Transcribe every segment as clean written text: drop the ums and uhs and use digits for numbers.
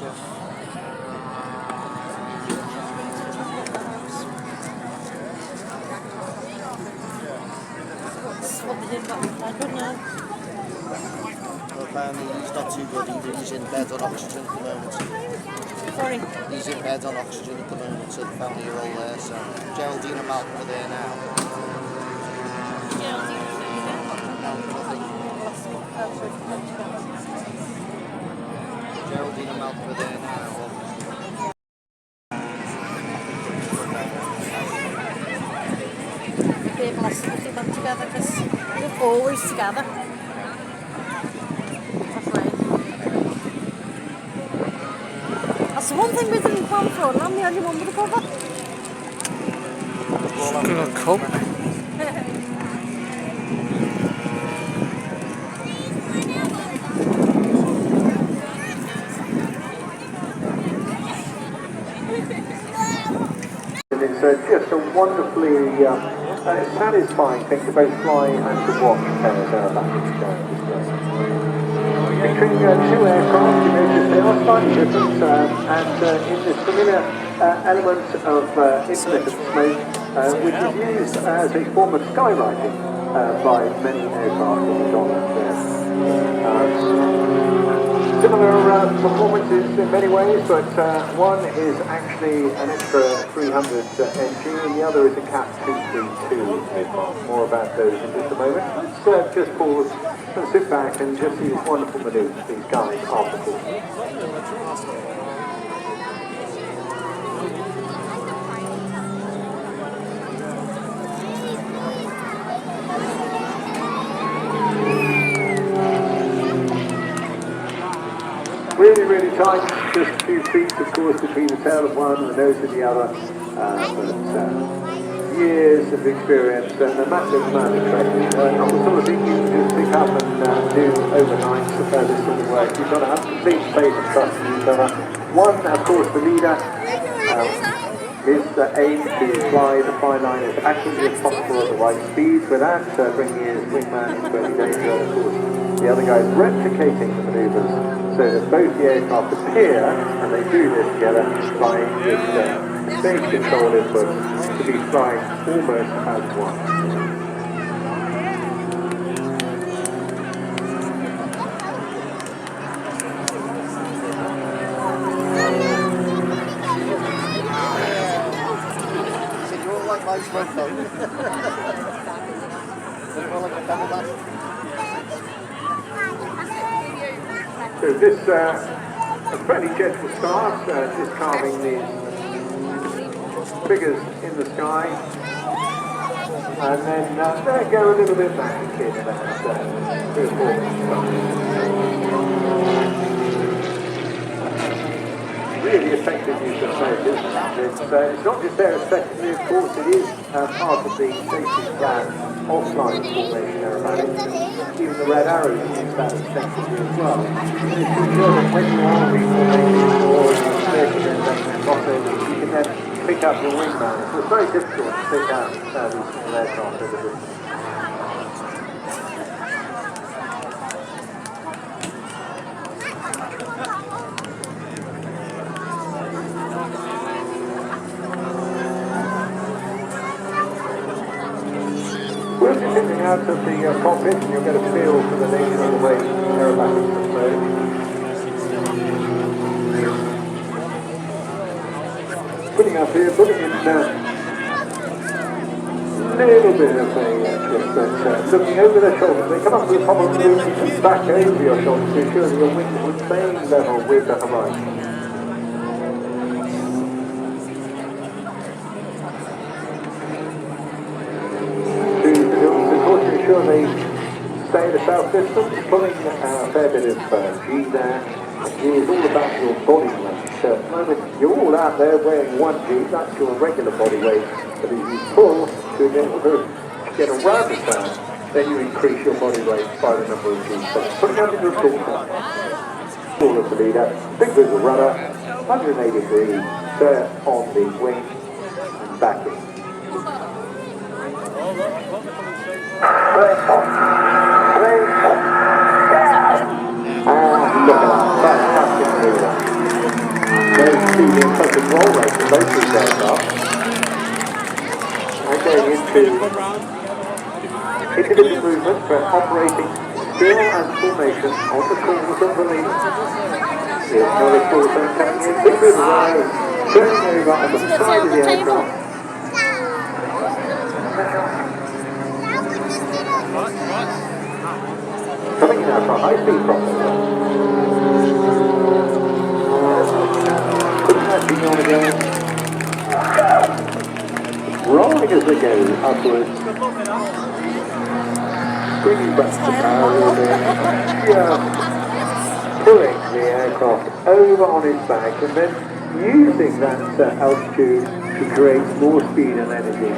Jeff. What they did back then, I don't know. Well, apparently he's not too good either. He's in bed on oxygen at the moment. Sorry. He's in bed on oxygen at the moment, so the family are all there. So Geraldine and Malcolm are there now. Geraldine was there. Nothing. Geraldine and Malcolm are there now. They've lost them together because they're always together. That's right. That's the one thing we didn't plan for, and I'm the only one with a cover. Still a cup. It's just a wonderfully satisfying thing to both fly and to watch Featuring two aircraft, you notice they are slightly different, and in this familiar element of intermittent smoke, which is used as a form of skywriting by many aircraft in the Donald there. Similar performances in many ways, but one is actually an extra 300 NG and the other is a CAT 232 aircraft. More about those in just a moment. Let's just pause and sit back and just see these wonderful manoeuvres these guys are performing. Really, really tight, just a few feet, of course, between the tail of one and the nose of the other, but years of experience and a massive amount of training. Not the sort of thing you can just pick up and do overnight, this sort of work. You've got to have complete faith and trust in each other. One, of course, the leader, his aim to fly the fly line as accurately as possible at the right speed without bringing his wingman into any danger, of course. The other guy is replicating the manoeuvres so that both the aircraft appear, and they do this together, flying with stage control input to be flying almost as one. So you're all like my smoke though. You're all like a double back. So this a fairly gentle start, just carving these figures in the sky, and then go a little bit back again about 3 or 4 minutes. Really effective use of motors. It's not just there effectively, of course, it is part of the safety plan of flying formation aerobatics. Even the red arrows use that extensively as well. It's to ensure that when you are reformating or making an investment process, you can then pick up your wingman. So it's very difficult to pick up these small aircraft over the distance. We're sitting out of the cockpit and you'll get a feel for the nature of the way aerobatics are flown. Putting up here, putting in a little bit of a twist, but looking over their shoulders. They come up to the top of the roof and back over your shoulders to ensure that your wings will remain level with the horizon. Sure they stay at a south distance, pulling a fair bit of G there. G is all about your body weight. At the moment, you're all out there weighing 1 G, that's your regular body weight. But as you pull to get around the turn, then you increase your body weight by the number of G's. So putting out into a short turn. All of the leader, big visual runner, 180 degrees, turn on the wing, and back in. And look at that, fantastic maneuver. roll rate for both these aircraft. And going into individual movement for operating still and formation on the corners of the lead. Here's another course then coming in, big bit around, turning over on the side of the aircraft. Coming in now for a high-speed crossover. Putting that thing on again. Rolling as they go upwards. Bringing back the power a little bit. Just pulling the aircraft over on its back and then using that altitude to create more speed and energy.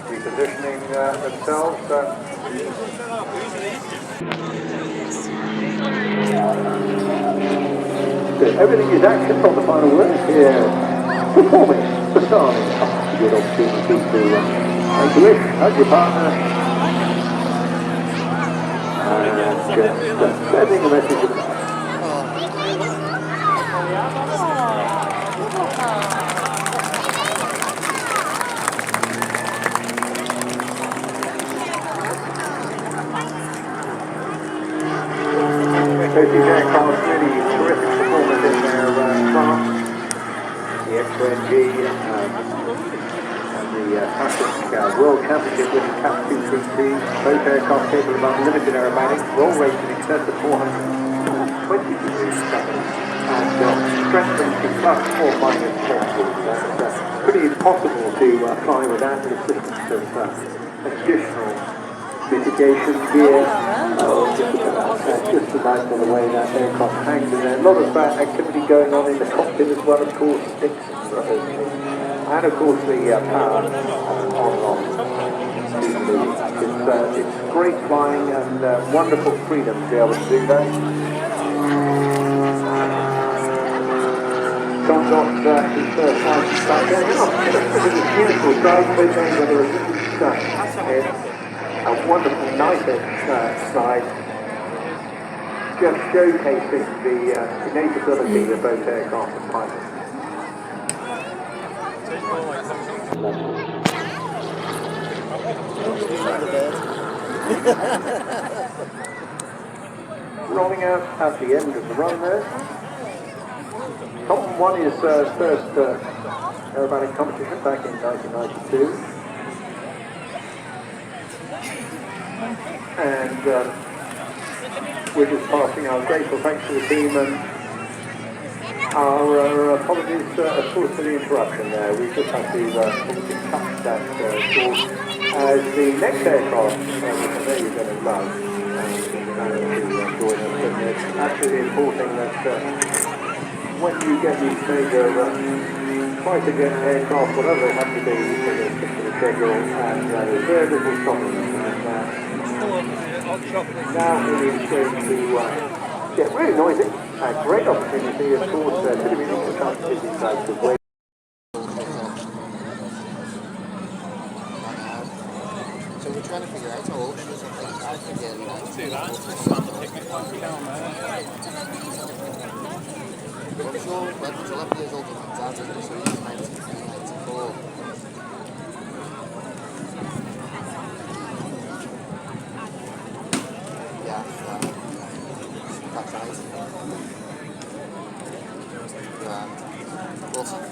Repositioning themselves. So everything is action from the final word here. Performing the starting. A good opportunity to make a wish, hug your partner, and just sending a message of love. Both these aircraft really terrific performance in their class. The X-NG and the Southport World Championship winning CAP 232. Both aircraft capable of unlimited aerobatics, roll rates in excess of 420 degrees and strength rating plus 4 minus 10. That's pretty impossible to fly without the assistance of additional mitigation gear. Just about the way that aircraft hangs in there. A lot of activity going on in the cockpit as well, of course, sticks and of course the power on and off. It's great flying and wonderful freedom to be able to do that. Tom got his first license back there. It's beautiful sight, but then whether it's a wonderful nice slide. Just showcasing the innate ability of both aircraft and pilots. Rolling out at the end of the run there. Top one is first aerobatic competition back in 1992. And we're just passing our grateful thanks to the team and our apologies, of course, for the interruption there. We just had to obviously touch that door as the next aircraft, which I know you're going to love, and to join us. And it's absolutely important that when you get these major fighter jet aircraft, whatever they have to be, for the particular schedule, and there's very little stopping them. Now it is going to get really noisy. A great opportunity, of course, to be able to come to these sites of way. So we're trying to figure out how old she is. I forget. I'm sure Redwood's 11 years older than Dad, so he's 1994. Yeah, that's nice. Yeah. Awesome.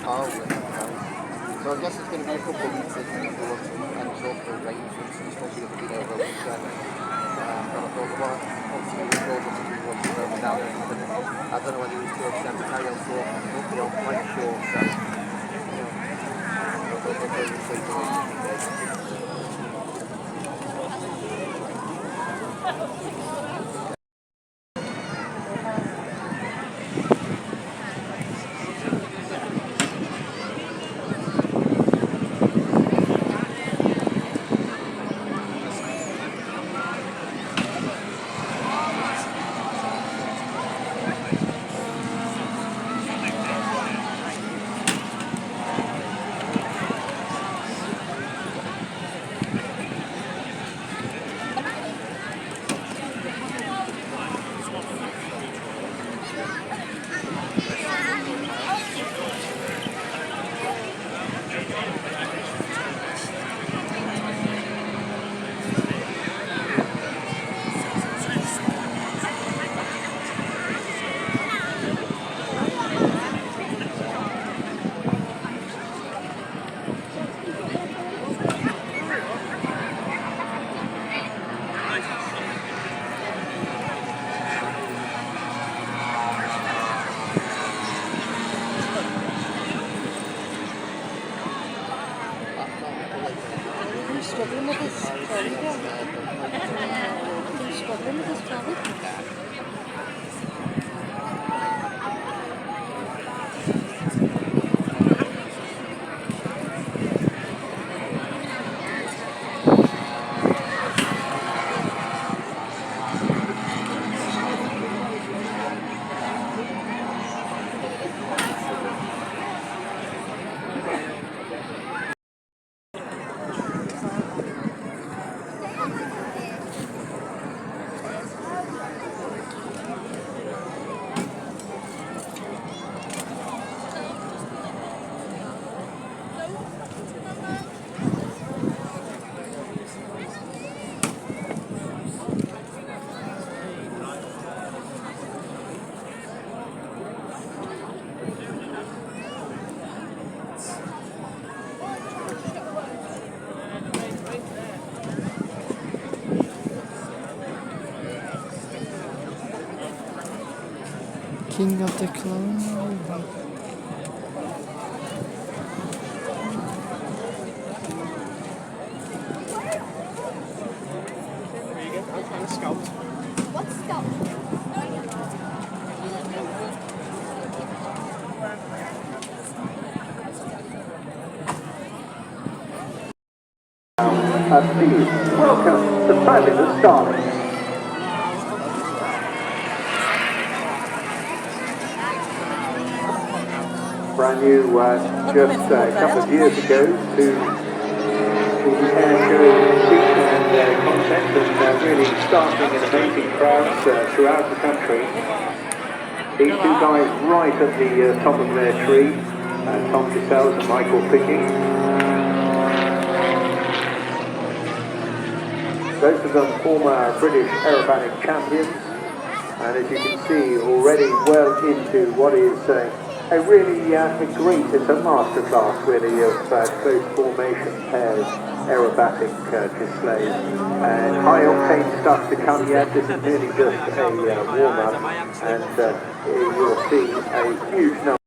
Oh, so I guess it's going to be a couple of weeks and it's also rain, for instance, probably going to be over a weekend. And I thought, well, obviously we were told to do one over down there, but I don't know whether it was to extend the carry on for I'm quite sure, so, King of the Clown. What's scout? Please welcome the fabulous Starlings. Brand new, just a couple of years ago, to the air show scene and concept, and really starting in amazing crowds throughout the country. These two guys right at the top of their tree, Tom Giselles and Michael Picking. Both of them former British aerobatic champions, and as you can see, already well into what is a really great, it's a masterclass really of close formation pairs, aerobatic displays, and high octane stuff to come yet. This is merely just a warm-up, and you'll see a huge number.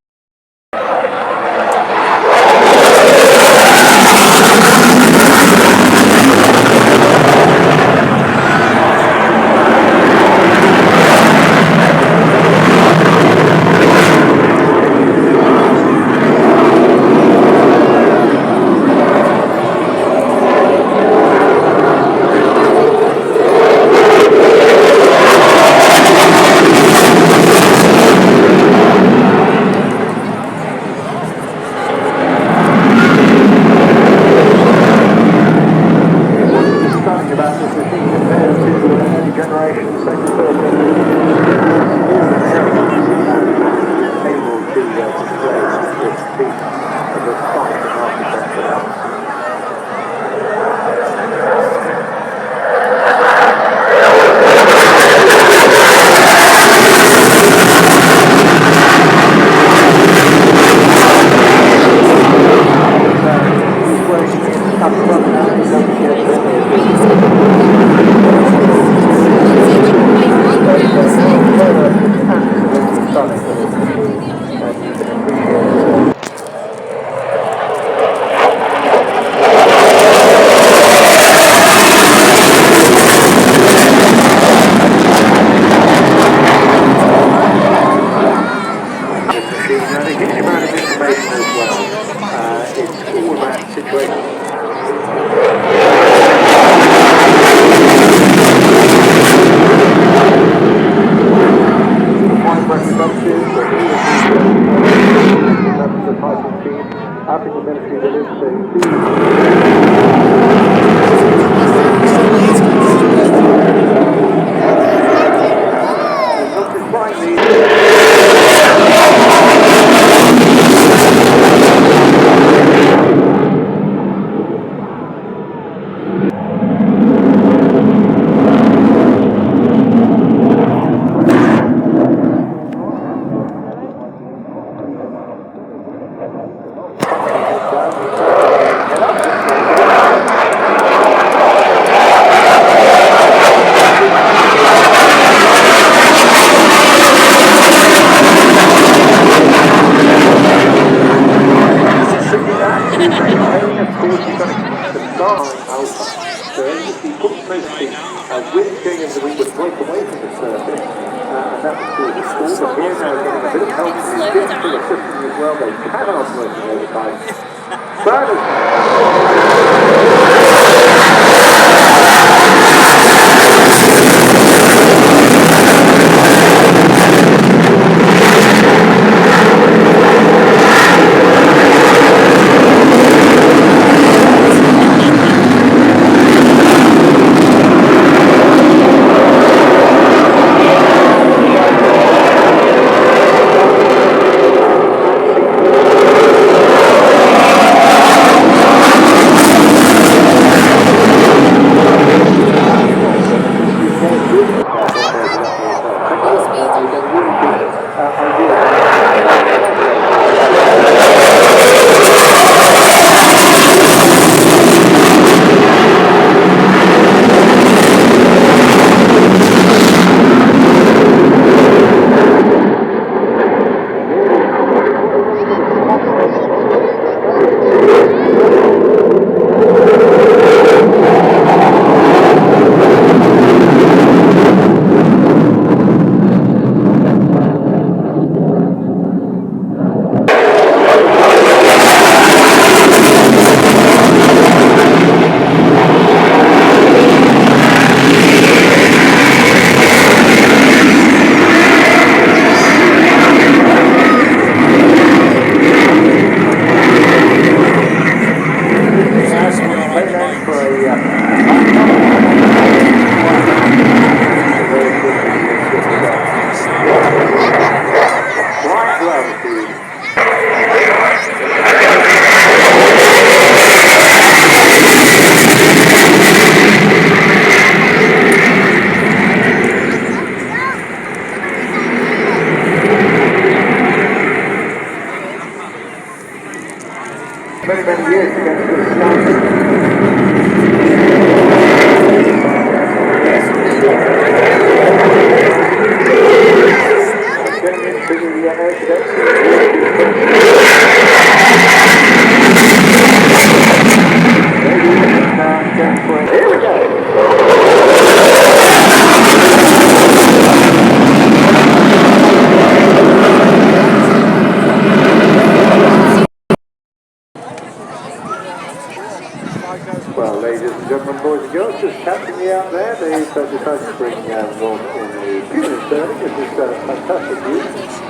view.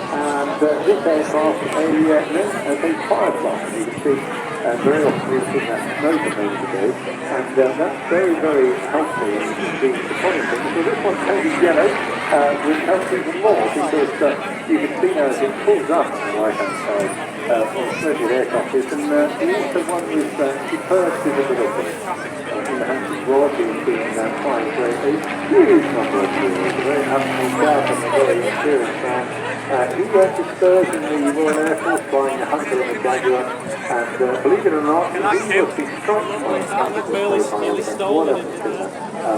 And this aircraft, as a firefly, you can see very often we've seen that smoke a moment ago, and that's very, very helpful in the funny thing. So this one painted yellow, which helps even more because you can see now as it pulls up on the right-hand side on smoky aircraft is, and the also one with superb visibility. In the hands of Rob, who's been flying for a huge number of years, a very absolute scout and a very experienced man. He earned his spurs in the Royal Air Force flying the Hunter and the Jaguar, and believe it or not, he was the strike flying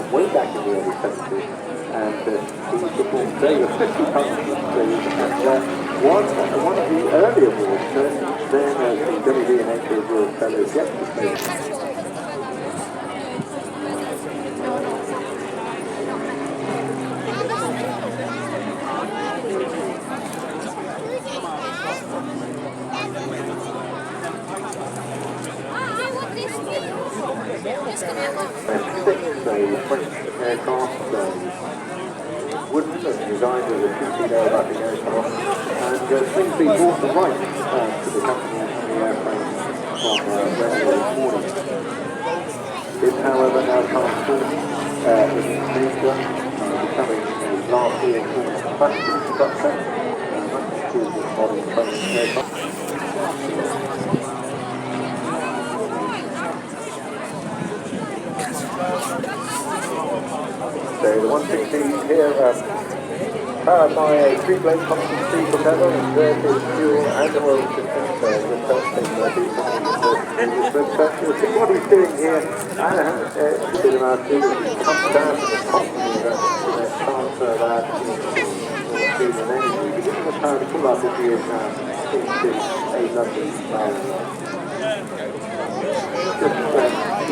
way back in the early 70s, and he performed over 50 countries and won one of the early awards, then the WD&H Award Fellow gets the station. A French aircraft, wooden and designed as a TC aerobatic aircraft, and since they bought the rights to the company and the airplane from Redmond this morning. It, however, now transformed in nature, becoming a last year fashion structure, much to this modern French aircraft. So the 160 here, powered by a 3-blade constant speed propeller, inverted fuel and oil system, just helps take but you'll see what he's doing here, a bit about it, he comes down to the top of the transfer that into an energy, giving the power to pull up as he is now into a lovely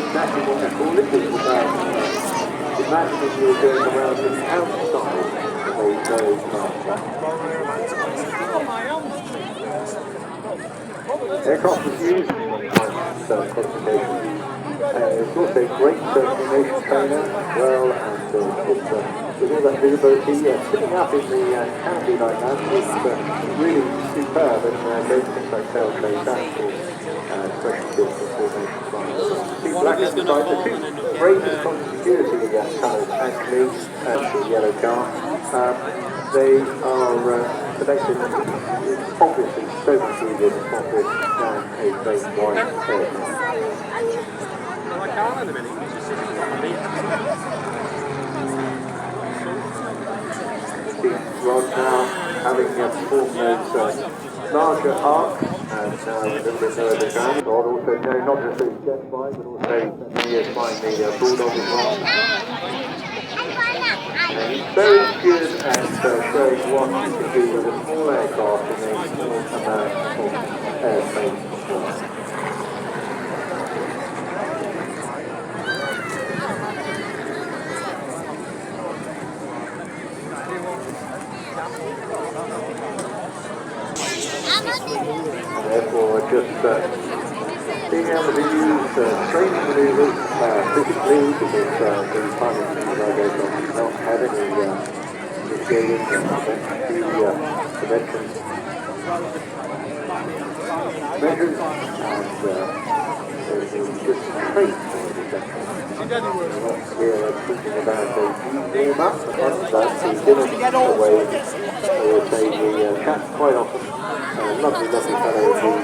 exactly what I call it, is about imagine if you were going around the outside of a very fast aircraft was used in qualification. It's also a great coordination trainer as well, and with all that visibility, sitting up in the canopy like that is really superb, and those things like tail trace and special skills for coordination flying. See black and white, the two greatest conspicuity colours actually, the yellow car. They are connected, obviously so much easier to spot this than a great white aircraft. I can't in a minute, he's just sitting Rod now having performed those larger arcs and now a little bit further down. Rod also not just his jet flying but also he is flying the Bulldog as well. And he's very good at showing what you can do with a small aircraft in a small amount of airplane. Therefore, just being able to use training maneuvers physically, because the pilot does not have any initiated prevention measures, and just train for the here speaking about a warm-up, and that's the dinner away, or say the chat quite often. Lovely fellow indeed,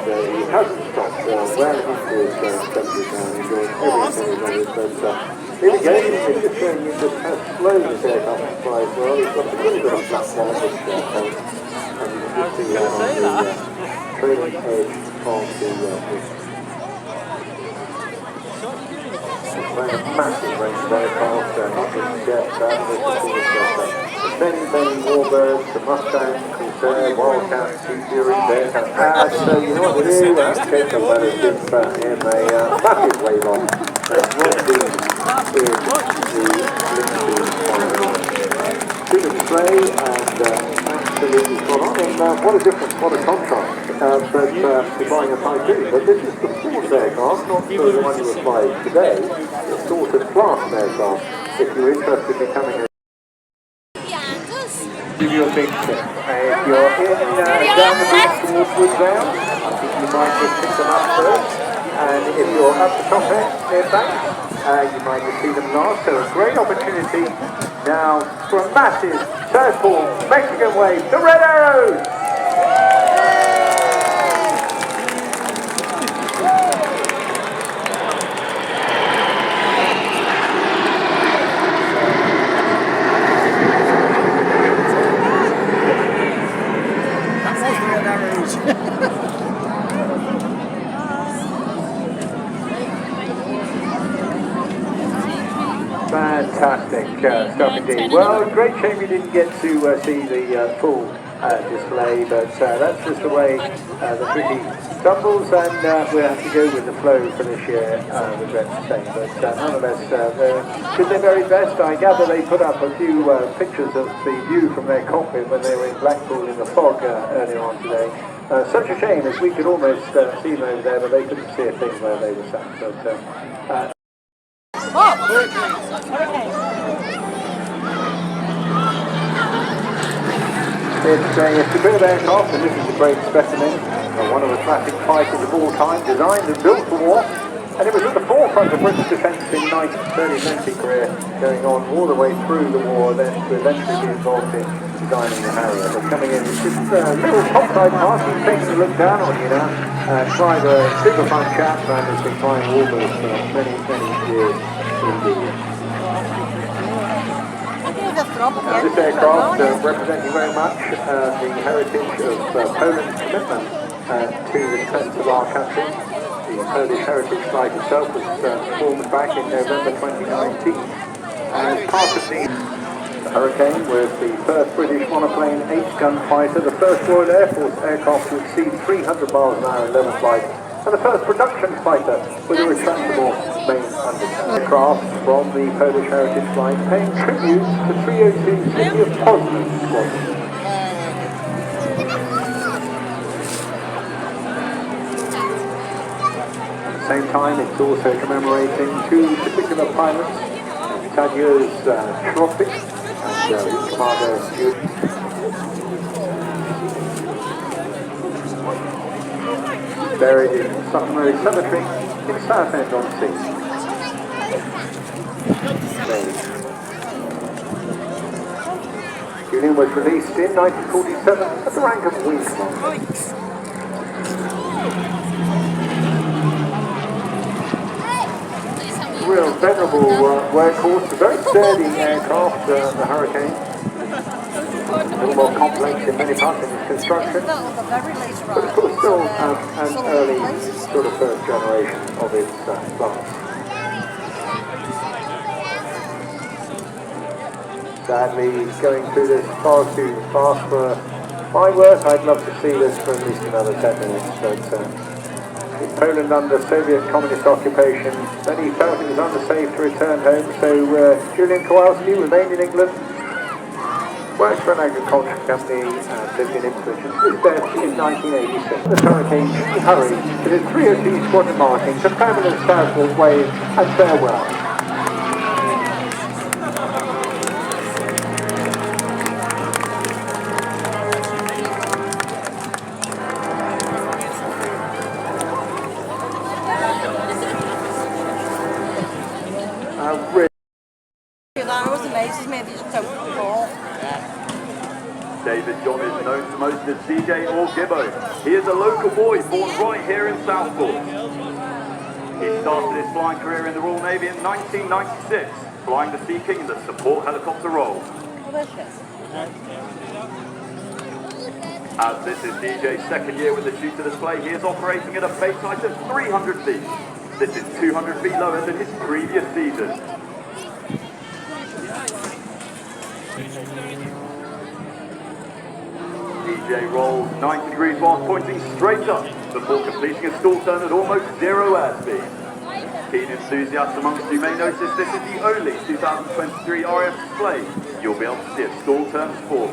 and he hasn't stopped well into his 70s now, enjoying every single of it, but here we go, it's just showing you just how slow this aircraft flies as well. He's got a little bit of platform at this point, and you can just see that on the trailing edge of the playing a massive range of aircraft, not just jets, the Benny Warbirds, the Mustang, Corsair, Wildcat, Sea-Fury, Bearcat, so you know what to do, take a let us give him a massive wave on. Rob Dean is the to display, and absolutely spot on, and what a difference, what a contrast. But you're buying a Typhoon, but this is the fourth aircraft, not the one you were flying today, it's sort of class aircraft, if you're interested in becoming a give you a big tip. If you're down the beach towards Woodvale, I think you might just pick them up first. And if you're up the top end, near back, you might just see them last. So a great opportunity now for a massive Southport Mexican wave, the Red Arrows! Fantastic stuff indeed. Well, great shame you didn't get to see the full display, but that's just the way the tricky tumbles, and we'll have to go with the flow for this year, regret to say. But nonetheless, they did their very best. I gather they put up a few pictures of the view from their cockpit when they were in Blackpool in the fog earlier on today. Such a shame, as we could almost see them over there, but they couldn't see a thing where they were sat. But, it's a superb aircraft, and this is a great specimen, one of the classic fighters of all time, designed and built for war, and it was at the forefront of British defence in 1930s lengthy career, going on all the way through the war, then to eventually be involved in designing the Harrier. But coming in, it's just a little topside pass, he's taking a look down on you now. Clive, a super fun chap, and has been flying Warbirds for many, many years indeed. Now, this aircraft representing very much the heritage of Poland's commitment to the defence of our country. The Polish Heritage Flight itself was formed back in November 2019 as part of the Hurricane was the first British monoplane H-gun fighter, the first Royal Air Force aircraft to exceed 300 miles an hour in level flight, and the first production fighter with a retractable main undercarriage. Aircraft from the Polish Heritage Flight paying tribute to 302 City of Poznan Squadron. At the same time, it's also commemorating two particular pilots, Tadeusz Trofik and Commander Jude. Buried in Southport Cemetery in Southend-on-Sea. Julian was released in 1947 at the rank of Wing Commander. Real venerable workhorse, a very sturdy aircraft, the Hurricane. A little more complex in many parts of its construction, but of course still an early sort of first generation of its class. Sadly, going through this far too fast for my work. I'd love to see this for at least another 10 minutes, but in Poland under Soviet communist occupation, then he felt it was unsafe to return home, so Julian Kowalski remained in England, worked for an agricultural company and lived in Ipswich. His death in 1986. The Hurricane hurried to his 302 squadron marking to permanent Southport wave and farewell. That was amazing, maybe it's so cool. David John is known to most as DJ or Gibbo. He is a local boy born right here in Southport. He started his flying career in the Royal Navy in 1996, flying the Sea King in the support helicopter role. As this is DJ's second year with the shooter display, he is operating at a base height of 300 feet. This is 200 feet lower than his previous season. DJ rolls 90 degrees whilst pointing straight up before completing a stall turn at almost zero airspeed. Keen enthusiasts amongst you may notice this is the only 2023 RF display you'll be able to see a stall turn for.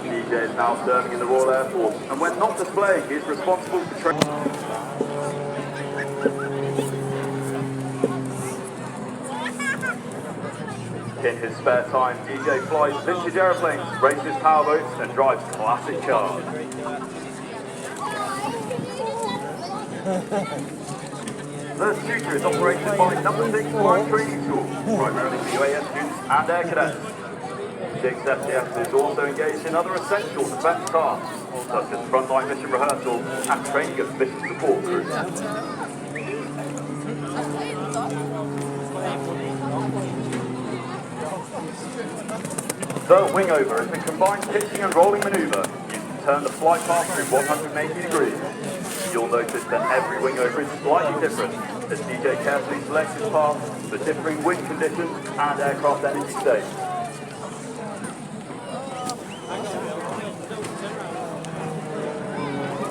DJ is now serving in the Royal Air Force, and when not displaying, he is responsible for training. In his spare time, DJ flies vintage aeroplanes, races powerboats, and drives classic cars. The Shooter is operated by number 6 Flight Training School, primarily for UAS students and air cadets. 6 FTS is also engaged in other essential defence tasks, such as frontline mission rehearsal and training of mission support crews. The wingover is a combined pitching and rolling manoeuvre used to turn the flight path through 180 degrees. You'll notice that every wingover is slightly different, as DJ carefully selects his path for differing wind conditions and aircraft energy states.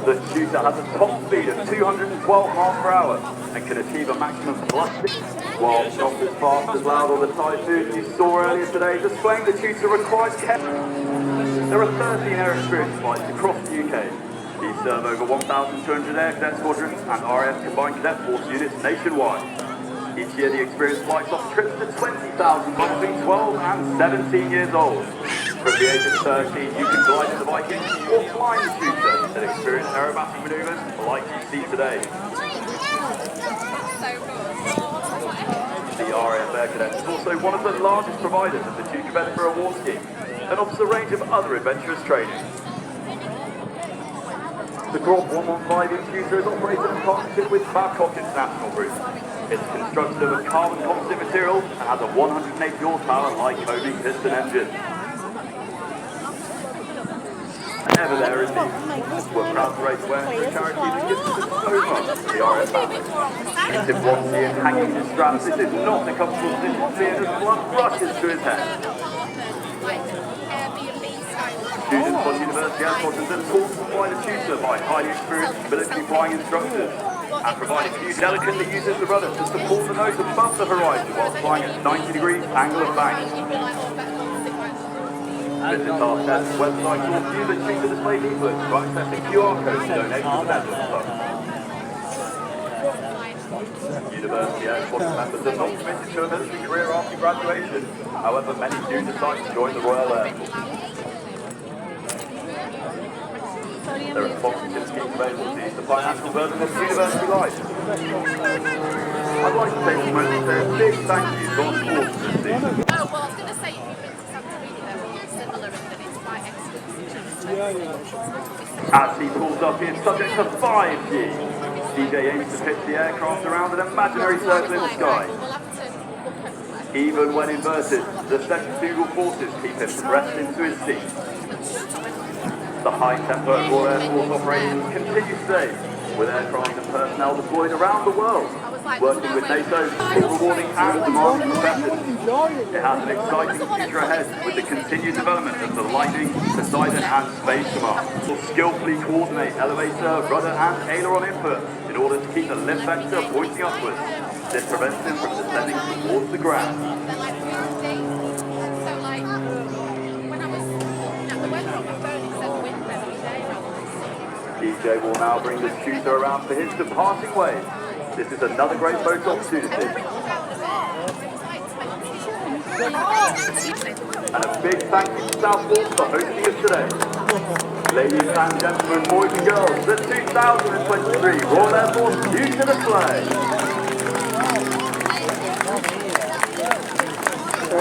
The Shooter has a top speed of 212 miles per hour and can achieve a maximum +6, while not as fast as Loud or the Typhoon you saw earlier today. Displaying the Shooter requires care. There are 13 air experience flights across the UK. These serve over 1,200 air cadet squadrons and RAF combined cadet force units nationwide. Each year the experience flights off trips to 20,000 between 12 and 17 years old. From the age of 13 you can glide in the Viking or fly in the Shooter and experience aerobatic manoeuvres like you see today. The RAF Air Cadets is also one of the largest providers of the Duke of Edinburgh Award Scheme and offers a range of other adventurous training. The Grob 115 Shooter is operated in partnership with Babcock International Group. It's constructed of a carbon composite material and has a 180 horsepower Lycoming piston engine. And ever there is these. We're proud to raise awareness for charity that gives us so much, the RF family. It's in one seeing hanging his straps. This is not a comfortable position to be in as blood rushes to his head. Students on university air squadrons are taught to fly the Shooter by highly experienced military flying instructors and provide a huge delicate that uses the rudder to support the nose above the horizon while flying at 90 degrees angle of bank. Visit our test website or view the Shooter display leaflet to access the QR code to donate to the Netherlands Fund. University air squadron members are not committed to a military career after graduation. However, many do decide to join the Royal Air Force. There are sponsorship schemes available to use the financial burden of university life. I'd like to take a moment to say a big thank you to our sponsors this season. Oh, well, I was going to say, if you've been to Southport, it's similar in that it's quite excellent. As he pulls up, he is subject to 5G. DJ aims to pitch the aircraft around an imaginary circle in the sky. Even when inverted, the centrifugal forces keep him pressed into his seat. The high-tempo Royal Air Force operations continue today, with aircraft and personnel deployed around the world, working with NATO, rewarding and demanding professions. It has an exciting future ahead with the continued development of the Lightning, Poseidon and Space Command. Will skillfully coordinate elevator, rudder and aileron input in order to keep the lift vector pointing upwards. This prevents him from descending towards the ground. DJ will now bring the Shooter around for his departing way. This is another great photo opportunity. And a big thank you to Southport for hosting us today. Ladies and gentlemen, boys and girls, the 2023 Royal Air Force Shooter display.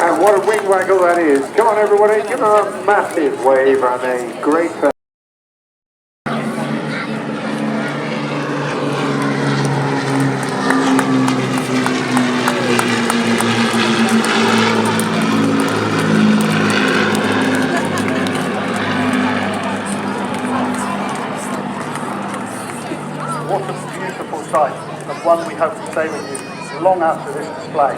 And what a wing waggle that is. Come on everybody, give her a massive wave and a great What a beautiful sight, and one we hope to stay with you long after this display.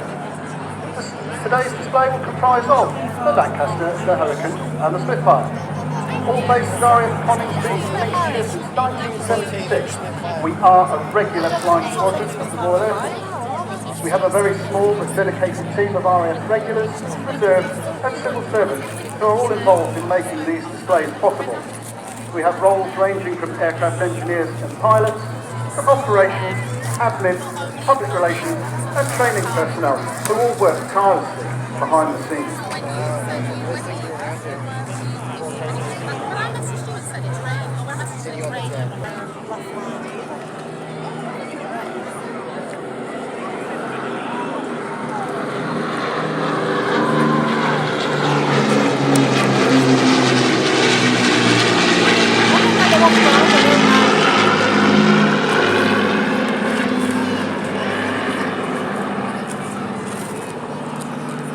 Today's display will comprise of the Lancaster, the Hurricane and the Spitfire. All bases are in Connings Beach here since 1976. We are a regular flying squadron of the Royal Air Force. We have a very small but dedicated team of RAF regulars, reserves and civil servants who are all involved in making these displays possible. We have roles ranging from aircraft engineers and pilots, to operations, admin, public relations and training personnel who all work tirelessly behind the scenes. But I messaged you and said it's raining. Or when I messaged you, it's raining.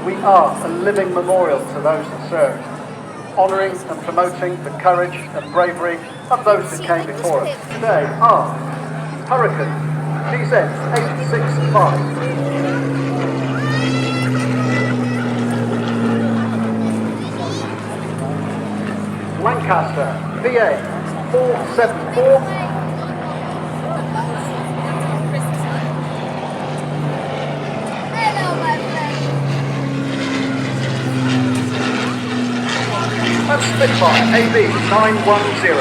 We are a living memorial to those that served, honouring and promoting the courage and bravery of those that came before us. Today are Hurricane DZ865, Lancaster VA 474, and Spitfire AB 910.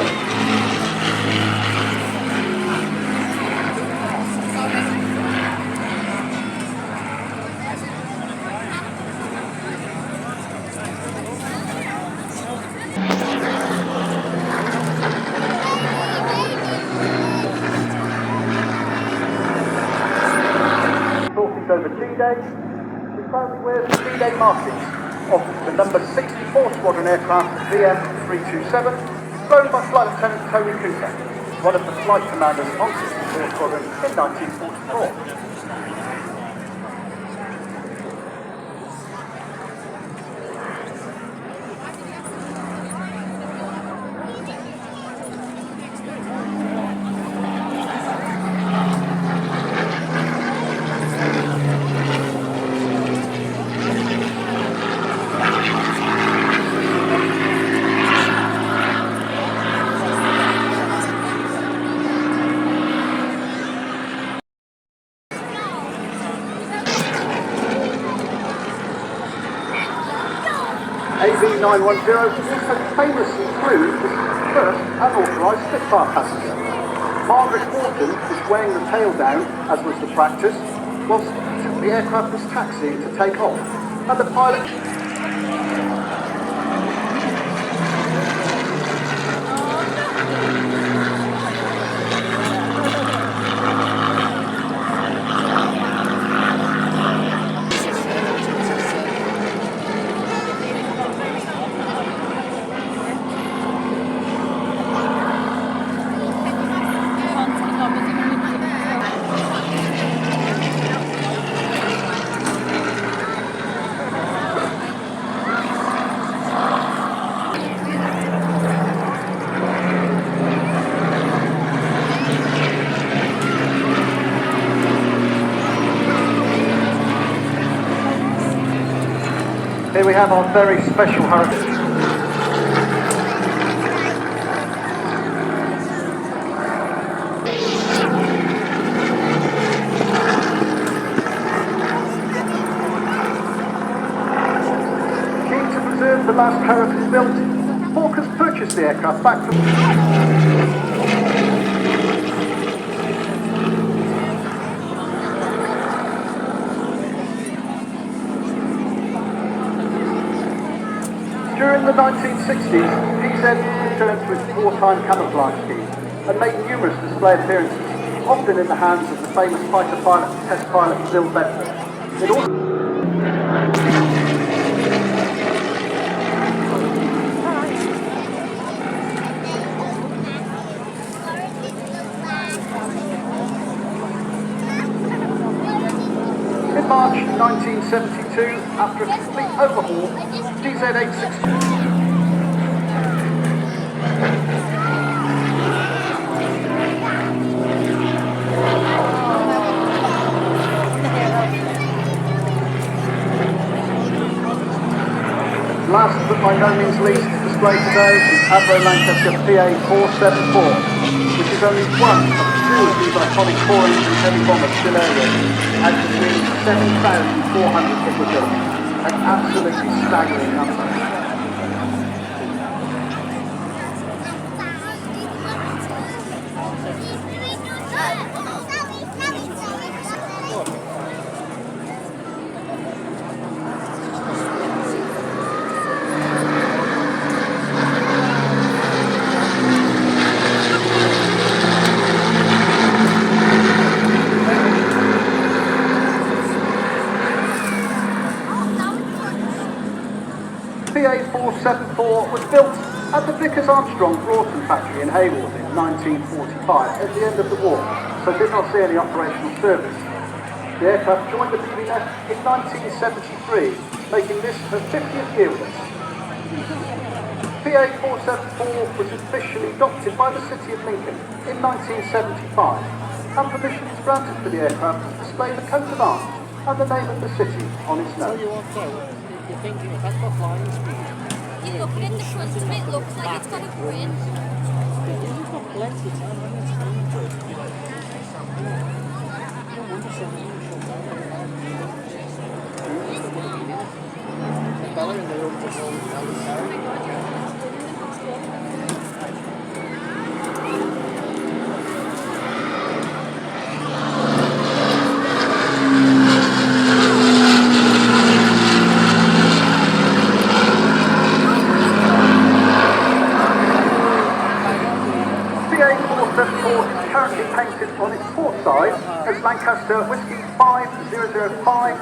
Talking over D-Day, we proudly wear the D-Day markings of the number 64 Squadron aircraft VM327, flown by Flight Lieutenant Tony Cooper, one of the flight commanders on 64 Squadron in 1944. AB910 also famously flew the first unauthorised Spitfire passenger. Margaret Horton was weighing the tail down, as was the practice, whilst the aircraft was taxiing to take off, and the pilot... Here we have our very special Hurricane. Keen to preserve the last Hurricane built, Hawkers purchased the aircraft back from... During the 1960s, DZ returned to its wartime camouflage scheme and made numerous display appearances, often in the hands of the famous fighter pilot, test pilot Bill Bedford. It also in March 1972, after a complete overhaul, DZ865 last but by no means least displayed today is Admiral Lancaster PA-474, which is only one of two of these iconic 4-engine heavy bombers still airworthy, out of nearly 7,400 that were built. An absolutely staggering number. PA474 was built at the Vickers Armstrong Broughton factory in Haywards in 1945 at the end of the war, so did not see any operational service. The aircraft joined the BVF in 1973, making this her 50th year with us. PA474 was officially adopted by the City of Lincoln in 1975, and permission was granted for the aircraft to display the coat of arms and the name of the city on its nose. You look in the front of it, looks like it's got a grin. PA474 is currently painted on its port side as Lancaster Whiskey 5005.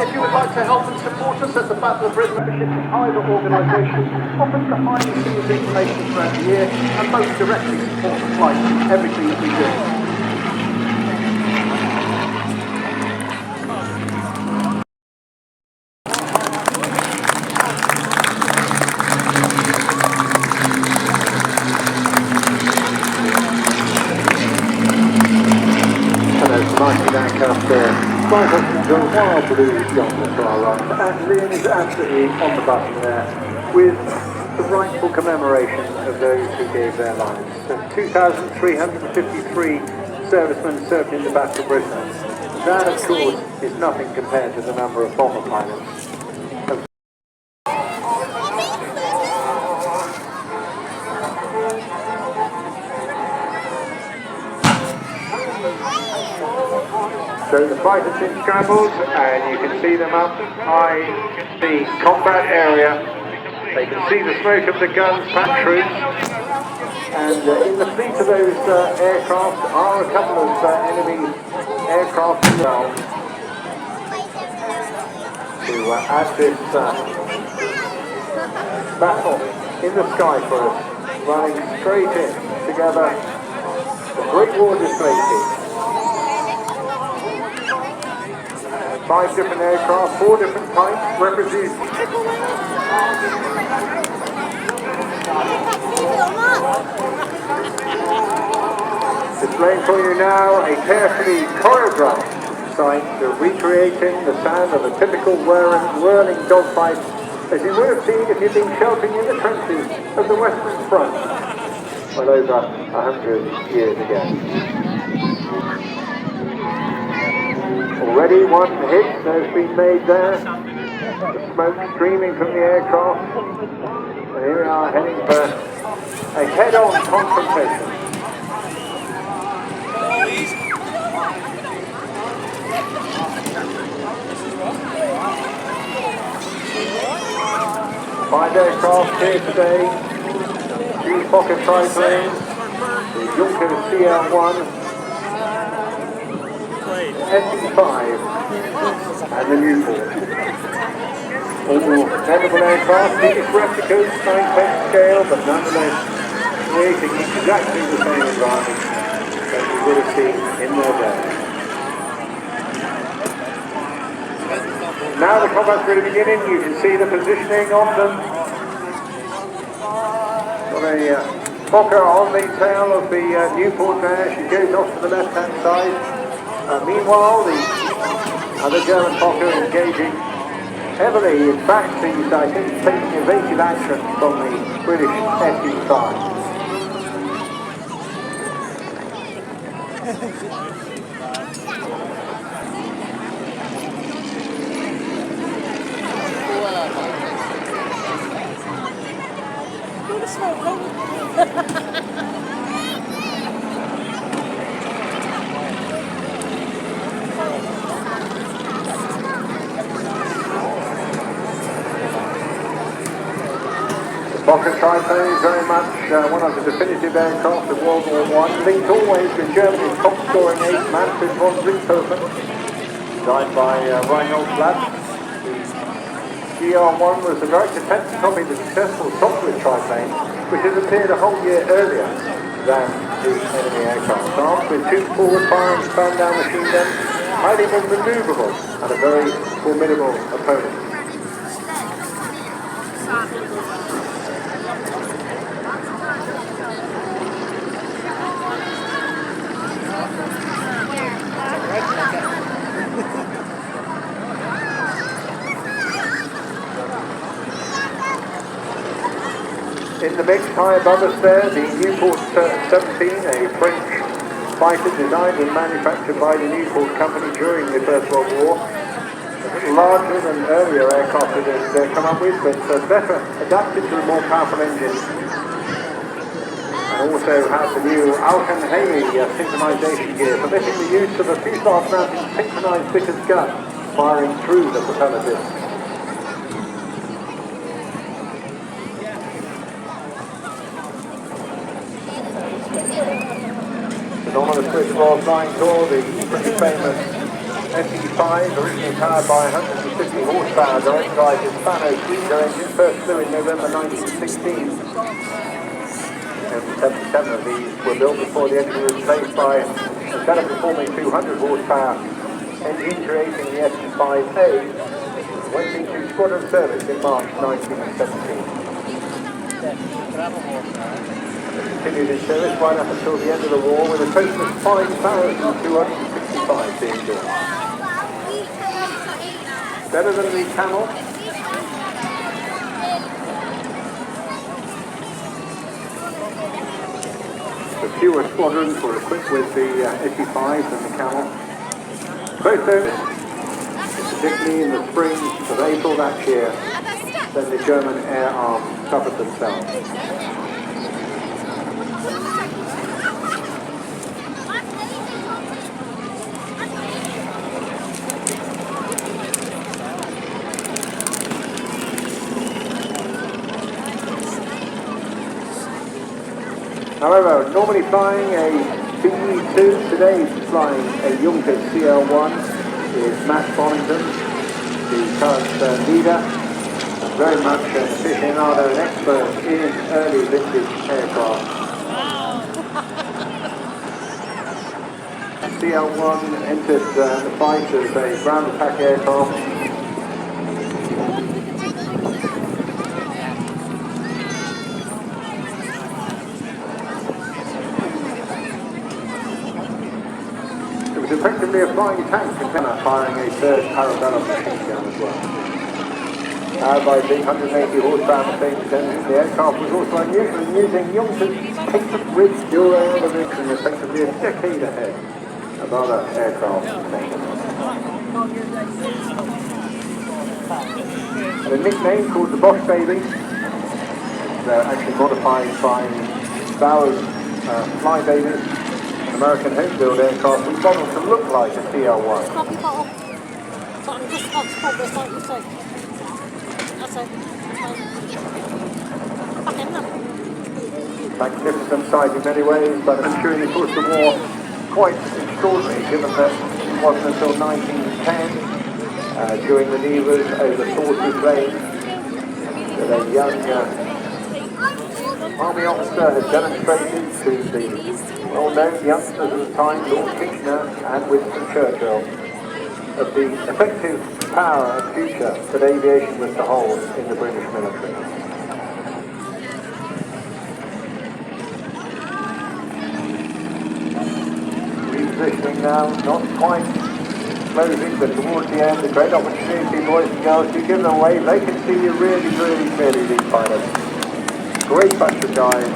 If you would like to help and support us at the Battle of Britain, membership in either organisation offers behind-the-scenes information throughout the year and most directly support the flight and everything that we do. Hello, Mikey Lancaster. Flight passengers are wild blue yonder to our right, and Liam is absolutely on the button there with the rightful commemoration of those who gave their lives. So 2,353 servicemen served in the Battle of Britain. That, of course, is nothing compared to the number of bomber pilots. So the fighter team scrambles, and you can see them up high the combat area. They can see the smoke of the guns, pack troops, and in the fleet of those aircraft are a couple of enemy aircraft as well to add this battle in the sky for us, running straight in together. The Great War Display Team. 5 different aircraft, 4 different types, represent displaying for you now a carefully choreographed sight recreating the sound of a typical whirling dogfight as you would have seen if you'd been sheltering in the trenches of the Western Front well over 100 years ago. Already one hit has been made there, the smoke streaming from the aircraft, and here we are heading for a head-on confrontation. Five aircraft here today, 2 pocket triplanes, the Junker CL-1, SE-5 and the Newport. All notable aircraft, these replicas, 9-10 scale, but nonetheless creating exactly the same environment that we would have seen in their day. Now the combat's really beginning, you can see the positioning of them. Got a Fokker on the tail of the Newport there, she goes off to the left-hand side. Meanwhile, the other German Fokker engaging heavily. In fact, he's, I think, taking evasive action from the British SE-5. triplane, very much one of the definitive aircraft of World War I, linked always with Germany's top-scoring ace, Manfred von Richthofen, designed by Reinhold Blatt. The GR1 was a direct attempt to copy the successful Southport triplane, which had appeared a whole year earlier than the enemy aircraft. Armed with two forward-firing span-down machine guns, highly maneuverable and a very formidable opponent. In the mix high above us there, the Newport 17, a French fighter designed and manufactured by the Newport company during the First World War. A little larger than earlier aircraft that they've come up with, but better adapted to a more powerful engine. And also has the new Alcan Haley synchronization gear, permitting the use of a fuselage mounted synchronized Vickers gun firing through the propeller disc. On the Swiss Royal Flying Corps, the pretty famous SE5, originally powered by 150 horsepower direct drive Hispano Suiza engine, first flew in November 1916. Only 77 of these were built before the engine was replaced by a better-performing 200 horsepower engine, creating the SE5A, went into squadron service in March 1917. Continued in service right up until the end of the war, with a total of 5,265 being built. Better than the Camel. The fewer squadrons were equipped with the SE5 than the Camel. Both those, particularly in the spring of April that year, then the German air arm suffered themselves. However, normally flying a BE2, today flying a Junkers CL1 is Matt Bonington, the current leader, very much an aficionado and expert in early vintage aircraft. CL1 entered the fight as a ground attack aircraft. Effectively a flying tank container firing a third parabellum machine gun as well. Powered by the 180 horsepower Mercedes engine, the aircraft was also unusual in using Junkers patent ridge dual aerodynamics and effectively a decade ahead of other aircraft. And a nickname called the Bosch Baby. They're actually modified by Bauer's Fly Babies. American home-build aircraft was modeled to look like a CL1. Coffee bottle. So I'm just about to put this like you said. That's it. Back in now. Magnificent sight in many ways, but during the course of the war, quite extraordinary, given that it wasn't until 1910, during manoeuvres over Salisbury Plain, that a young Army officer had demonstrated to the well-known youngsters at the time, Lord Kitchener and Winston Churchill, of the effective power and future that aviation was to hold in the British military. Repositioning now, not quite closing, but towards the end, a great opportunity, boys and girls, to give them away. They can see you really, really clearly, these pilots. Great bunch of guys.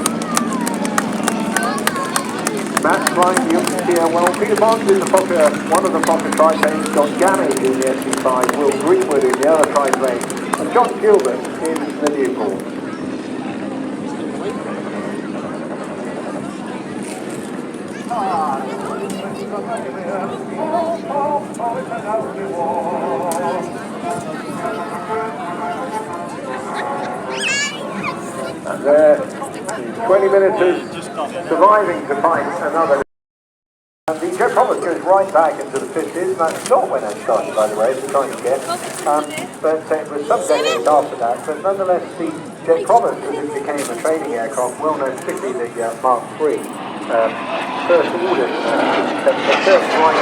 Matt flying the CL1. Peter Barnes is one of the Fokker triplanes. John Gannett in the SE5. Will Greenwood in the other triplane. And John Gilbert in the Newport. And there, the 20 minutes surviving to find another. And the Jet Promise goes right back into the 50s. That's not when it started, by the way, it's a tiny jet. But it was some decades after that. But nonetheless, the Jet Promise, as it became a training aircraft, well known particularly the Mark III, first ordered, the first right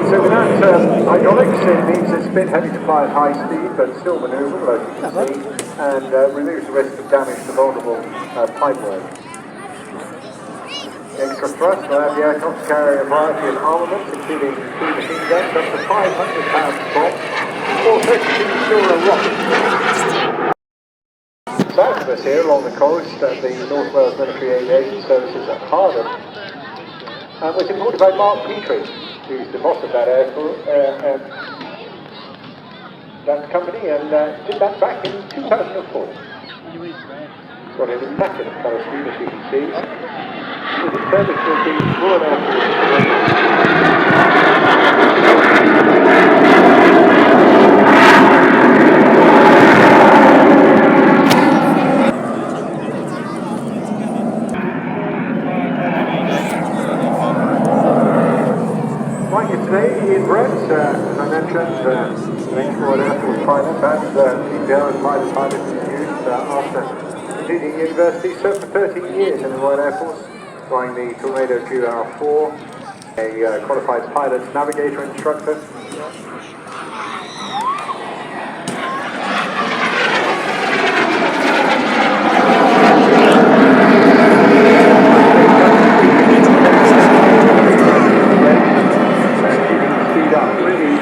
So without hydraulics, it means it's a bit heavy to fly at high speed, but still manoeuvrable, as you can see, and removes the risk of damage to vulnerable pipework. Extra thrust allows the aircraft to carry a variety of armaments, including 2 machine guns, up to 500 pounds bomb, or 32 Sura rockets. South of us here, along the coast, the North Wales Military Aviation Services at Hardham, was imported by Mark Petrie, who's the boss of that that company, and did that back in 2004. It's got an immaculate colour scheme, as you can see. With its service will be Royal Air Force. Like you today, Ian Brett, as I mentioned, an ex-Royal Air Force pilot, and CPR and pilot Institute after completing university, served for 13 years in the Royal Air Force, flying the Tornado GR4, a qualified pilot's navigator instructor.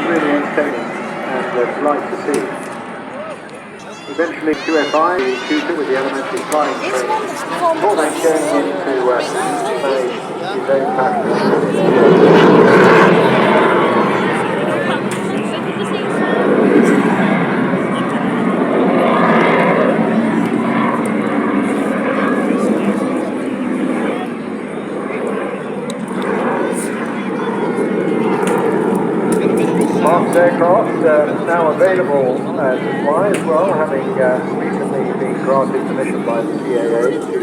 Really entertaining and delight to see. Eventually QFI, the tutor with the elementary flying training, before then going into manage his own passion. Mark's aircraft now available to fly as well, having recently been granted permission by the CAA to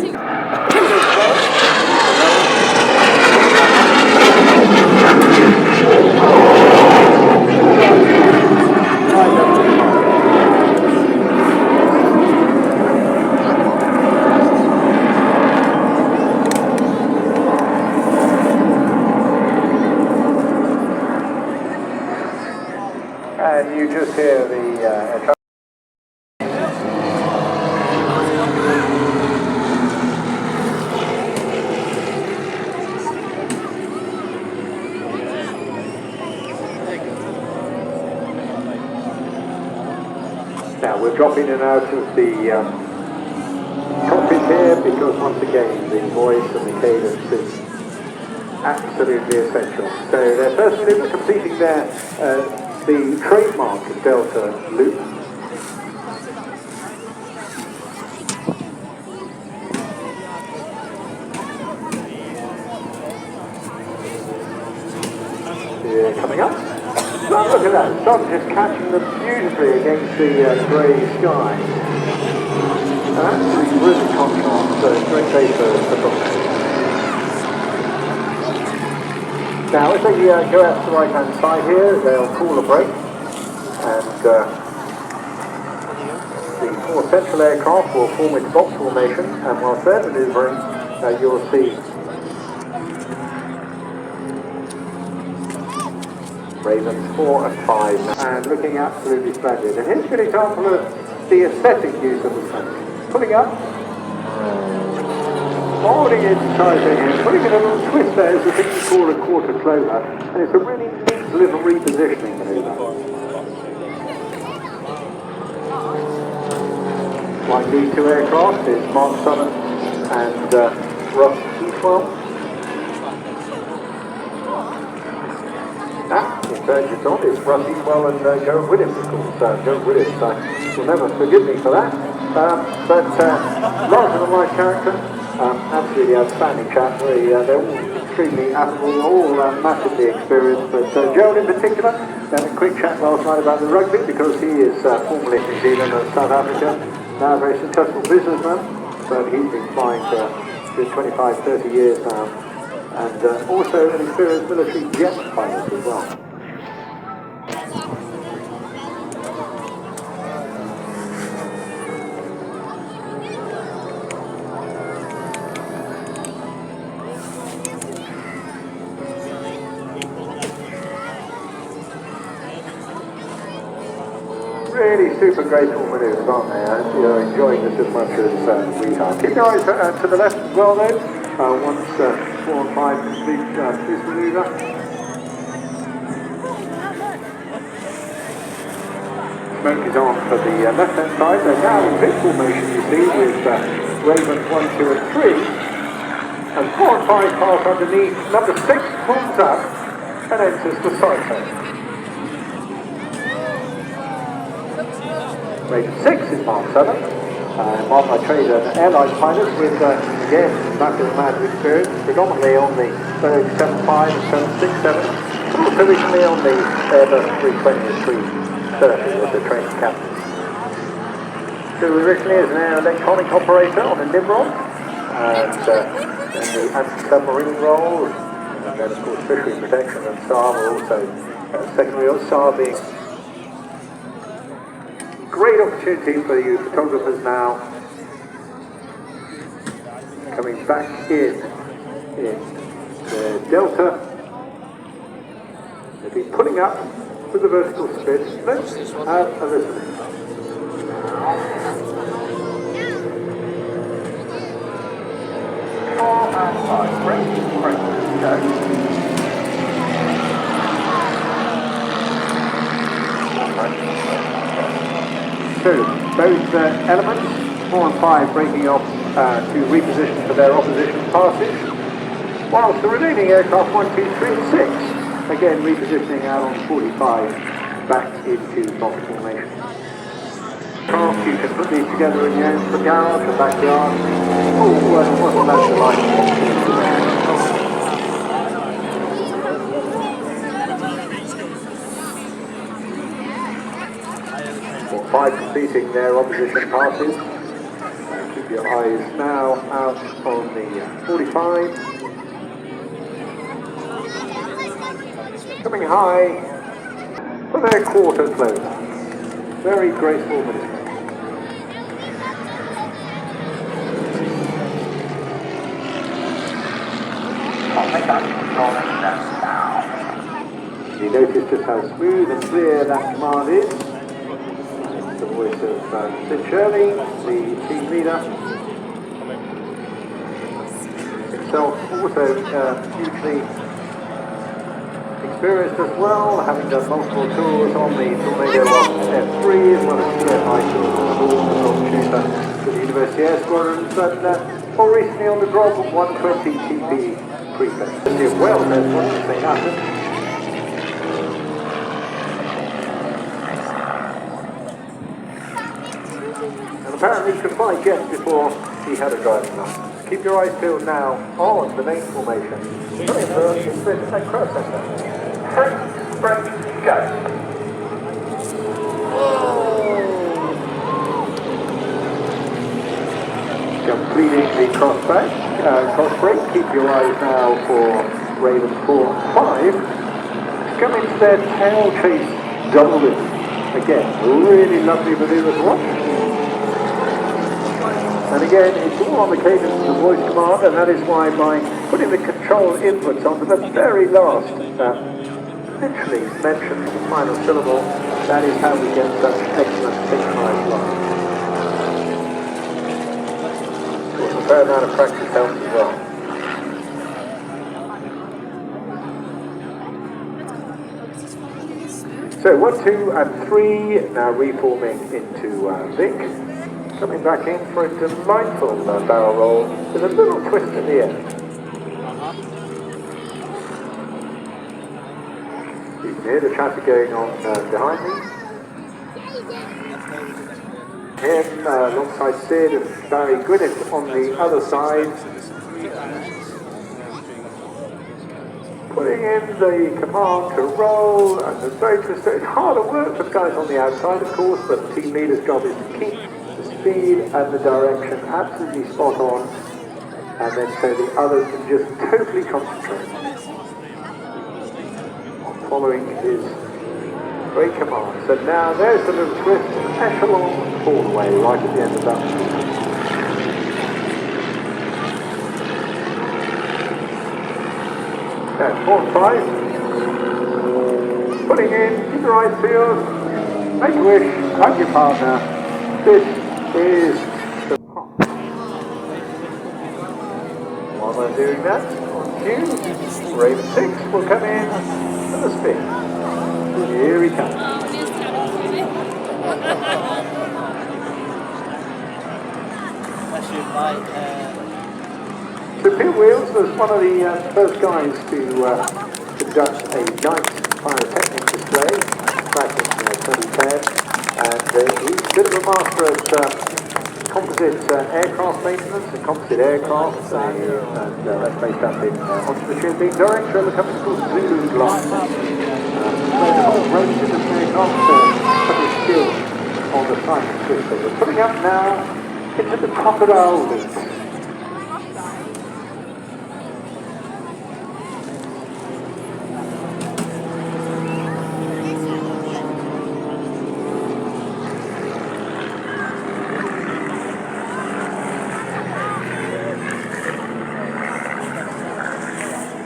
and you just hear the now we're dropping in and out of the cockpit here because once again the voice and the cadence is absolutely essential. So they're first maneuver completing the trademark Delta loop. Here, coming up. Oh, look at that, the sun just catching them beautifully against the grey sky. Absolutely brilliant contrast, so it's great day for photography. Now, as they go out to the right-hand side here, they'll call a break, and the 4 central aircraft will form its box formation, and whilst they're manoeuvring, you'll see Ravens 4 and 5, and looking absolutely splendid. And here's a good example of the aesthetic use of the plane. Pulling up. Holding it tight in, putting it a little twist there is the thing we call a quarter clover, and it's a really neat little repositioning manoeuvre. Flying these two aircraft is Mark Southern and Russ Heathwell. In fact, it's on, it's Russ Heathwell and Joe Williams, of course. Joe Williams will never forgive me for that. But larger than life character, absolutely outstanding chap. They're all extremely affable, all massively experienced. But Joe in particular, we had a quick chat last night about the rugby because he is formerly in New Zealand and South Africa, now a very successful businessman. But he's been flying for good 25, 30 years now, and also an experienced military jet pilot as well. Really super graceful manoeuvres, aren't they? And you're enjoying this as much as we are. Keep your eyes to the left as well, though. Once 4 and 5 complete this manoeuvre. Smoke is on for the left-hand side. They're now in mid formation, you see, with Raven 1, 2, and 3. And 4 and 5 pass underneath. Number 6 pulls up and enters the side zone. Raven 6 is Mark Southern, Mark by trade an airline pilot with, again, massive amount of experience, predominantly on the Boeing 75 and 767, but also recently on the Airbus 320 and 330 as a training captain. So originally as an air electronic operator on a Nimrod, and in the anti-submarine role, and then of course fishery protection and SAR were also secondary, on SAR being great opportunity for you photographers now coming back in the Delta. They've been putting up with the vertical split. Let's have a listen. 4 and 5, break, go. So, both elements, 4 and 5 breaking off to reposition for their opposition passes, whilst the remaining aircraft 1, 2, 3 and 6, again repositioning out on 45 back into box formation. You can put these together in the garage, the backyard. Oh, wasn't that delightful? 5 completing their opposition passes. Keep your eyes now out on the 45. Coming high for their quarter closer. Very graceful maneuver. You notice just how smooth and clear that command is. The voice of Sid Shirley, the team leader. Himself also hugely experienced as well, having done multiple tours on the Tornado F3 as well as TFI tours on the board as opportunity for the University Air Squadrons, but more recently on the Grob 120 TP prefect. The University of Wales has one to say happened. Apparently he could fly jets before he had a driving license. Keep your eyes peeled now on the main formation. Coming for the split and cross center. Set, break, go. Completing the cross break. Keep your eyes now for Raven 4 and 5. Come into their tail chase double lift. Again, really lovely manoeuvre to watch. And again, it's all on the cadence of the voice command, and that is why by putting the control inputs onto the very last, literally mentioned the final syllable, that is how we get such excellent synchronized lines. a fair amount of practice helps as well. So 1, 2 and 3 now reforming into Vic. Coming back in for a delightful barrel roll with a little twist at the end. You can hear the traffic going on behind me. Him alongside Sid and Barry Gwyneth on the other side. Putting in the command to roll and the very twist. It's harder work for the guys on the outside, of course, but the team leader's job is to keep the speed and the direction absolutely spot on, and then so the others can just totally concentrate on following his great command. So now there's the little twist, echelon all the way right at the end of that. That's 4 and 5. Putting in the right field. Make a wish, hug your partner. This is the pop. While they're doing that, on cue, Raven 6 will come in for the spin. Here he comes. So Pete Wheels was one of the first guys to conduct a night pyrotechnic display back in 2010, and he's a bit of a master at composite aircraft maintenance and composite aircraft, and that's based up in Oxfordshire, being director of a company called Zulu Glass. So the whole range of this aircraft, some of skill on the side of the system. We're putting up now into the crocodile leap.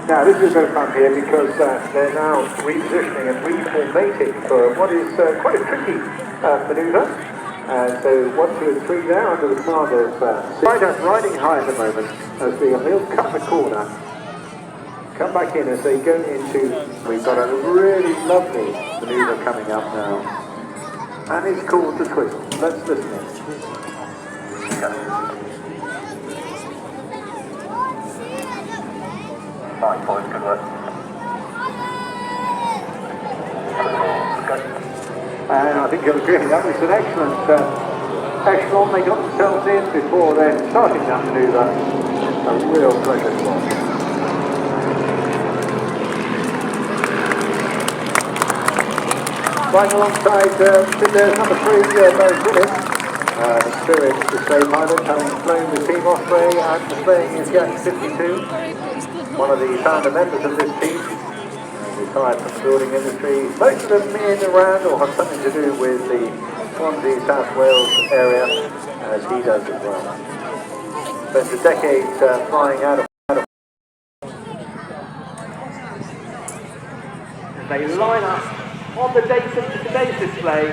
Now this is a bit of fun here because they're now repositioning and reformating for what is quite a tricky manoeuvre. So 1, 2 and 3 there under the command of right up riding high at the moment as they'll cut the corner. Come back in as they go into, we've got a really lovely manoeuvre coming up now. And it's called the twist. Let's listen in. 5 points, good work. And I think you'll agree that was an excellent echelon they got themselves in before then starting that manoeuvre. A real pleasure to watch. Right alongside there's number 3, Barry Griffith. The Spirit display pilot having flown the Team Osprey and displaying his Yak 52. One of the founder members of this team, retired from the building industry. Most of them in and around or have something to do with the Swansea, South Wales area, as he does as well. Spent a decade flying out of. They line up on the date of today's display.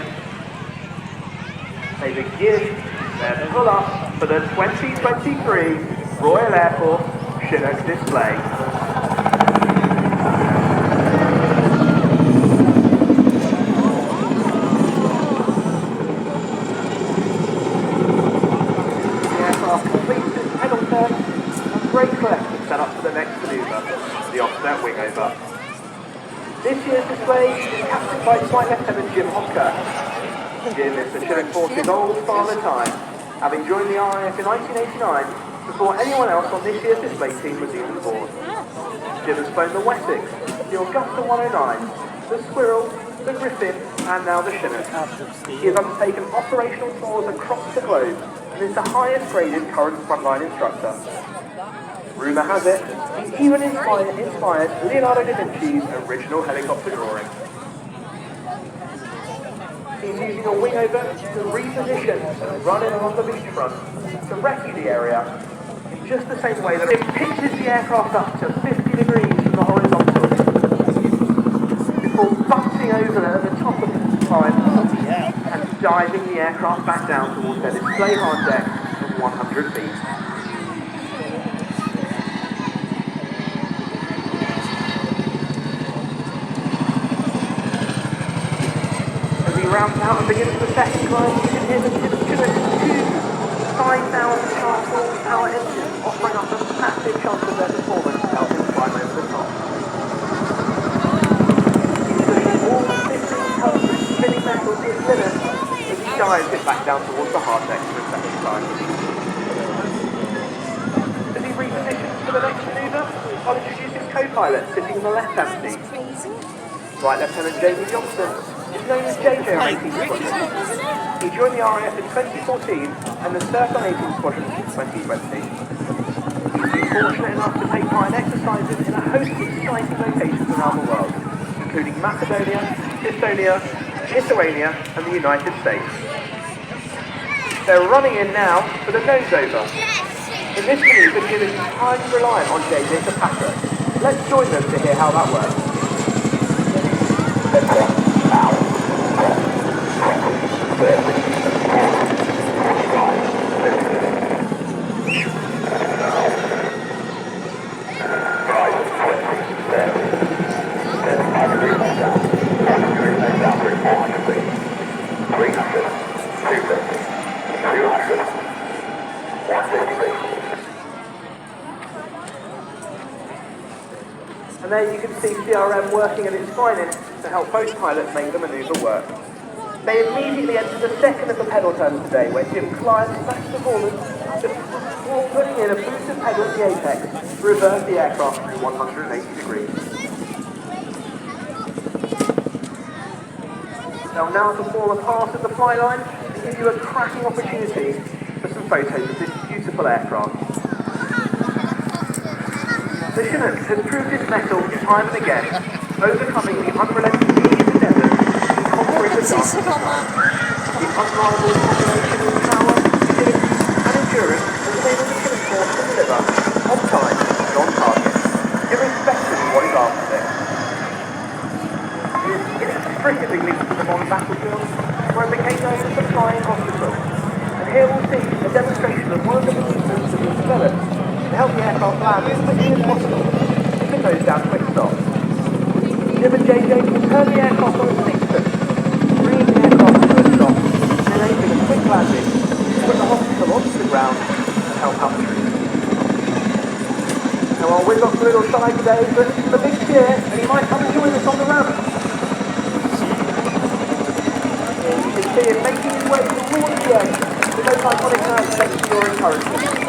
They begin their pull up for the 2023 Royal Airport Chinook display. The aircraft completes its pedal turn and brake collector set up for the next manoeuvre, the offset wing over. This year's display is captained by Flight Lieutenant Jim Hopker. Jim is the Chinook Force's old father time, having joined the RAF in 1989 before anyone else on this year's display team was even born. Jim has flown the Wessex, the Augusta 109, the Squirrel, the Griffin, and now the Chinook. He has undertaken operational tours across the globe and is the highest graded current frontline instructor. Rumour has it, he even inspired Leonardo da Vinci's original helicopter drawing. He's using a wing over to reposition and run in along the beachfront to recce the area in just the same way that it pitches the aircraft up to 50 degrees from the horizontal before bouncing over at the top of the climb and diving the aircraft back down towards their display hard deck of 100 feet. rounds out and begins the second climb, you can hear the Chinook 5,000 sharp horsepower engines offering up a massive chunk of their performance to help him climb over the top. He's pushing all 15 tons of spinning metal to its limit as he dives it back down towards the hard deck for a second climb. As he repositions for the next manoeuvre, I'll introduce his co-pilot sitting on the left-hand seat. Flight Lieutenant Jamie Johnson is known as JJ on 18 Squadron. He joined the RAF in 2014 and has served on 18 Squadron since 2020. He's been fortunate enough to take part in exercises in a host of exciting locations around the world, including Macedonia, Estonia, Lithuania and the United States. They're running in now for the nose over. In this manoeuvre, Jim is entirely reliant on JJ to pack her. Let's join them to hear how that works. And there you can see CRM working at its finest to help both pilots make the manoeuvre work. They immediately enter the second of the pedal turns today, where Jim climbs max performance before putting in a boost of pedal at the apex to reverse the aircraft through 180 degrees. They'll now perform a pass of the fly line and give you a cracking opportunity for some photos of this beautiful aircraft. The Chinook has proved its mettle time and again, overcoming the unrelenting heat of the desert and conquering the darkness. The unrivaled combination of power, agility and endurance has enabled the Chinook force to deliver on time and on target, irrespective of what is after them. It is inextricably linked to the modern battlefield, where it became known as the Flying Hospital. And here we'll see a demonstration of one of the maneuvers that was developed to help the aircraft land as quickly as possible, with the nose down quick stop. Jim and JJ will turn the aircraft on its instant, bringing the aircraft to a stop, and enabling a quick landing to put the hospital onto the ground and help out the troops. Now our Windlock's a little shy today, but it's a big cheer, and he might come and join us on the ramp. You can see him making his way towards the end, with those iconic hands thanks to your encouragement.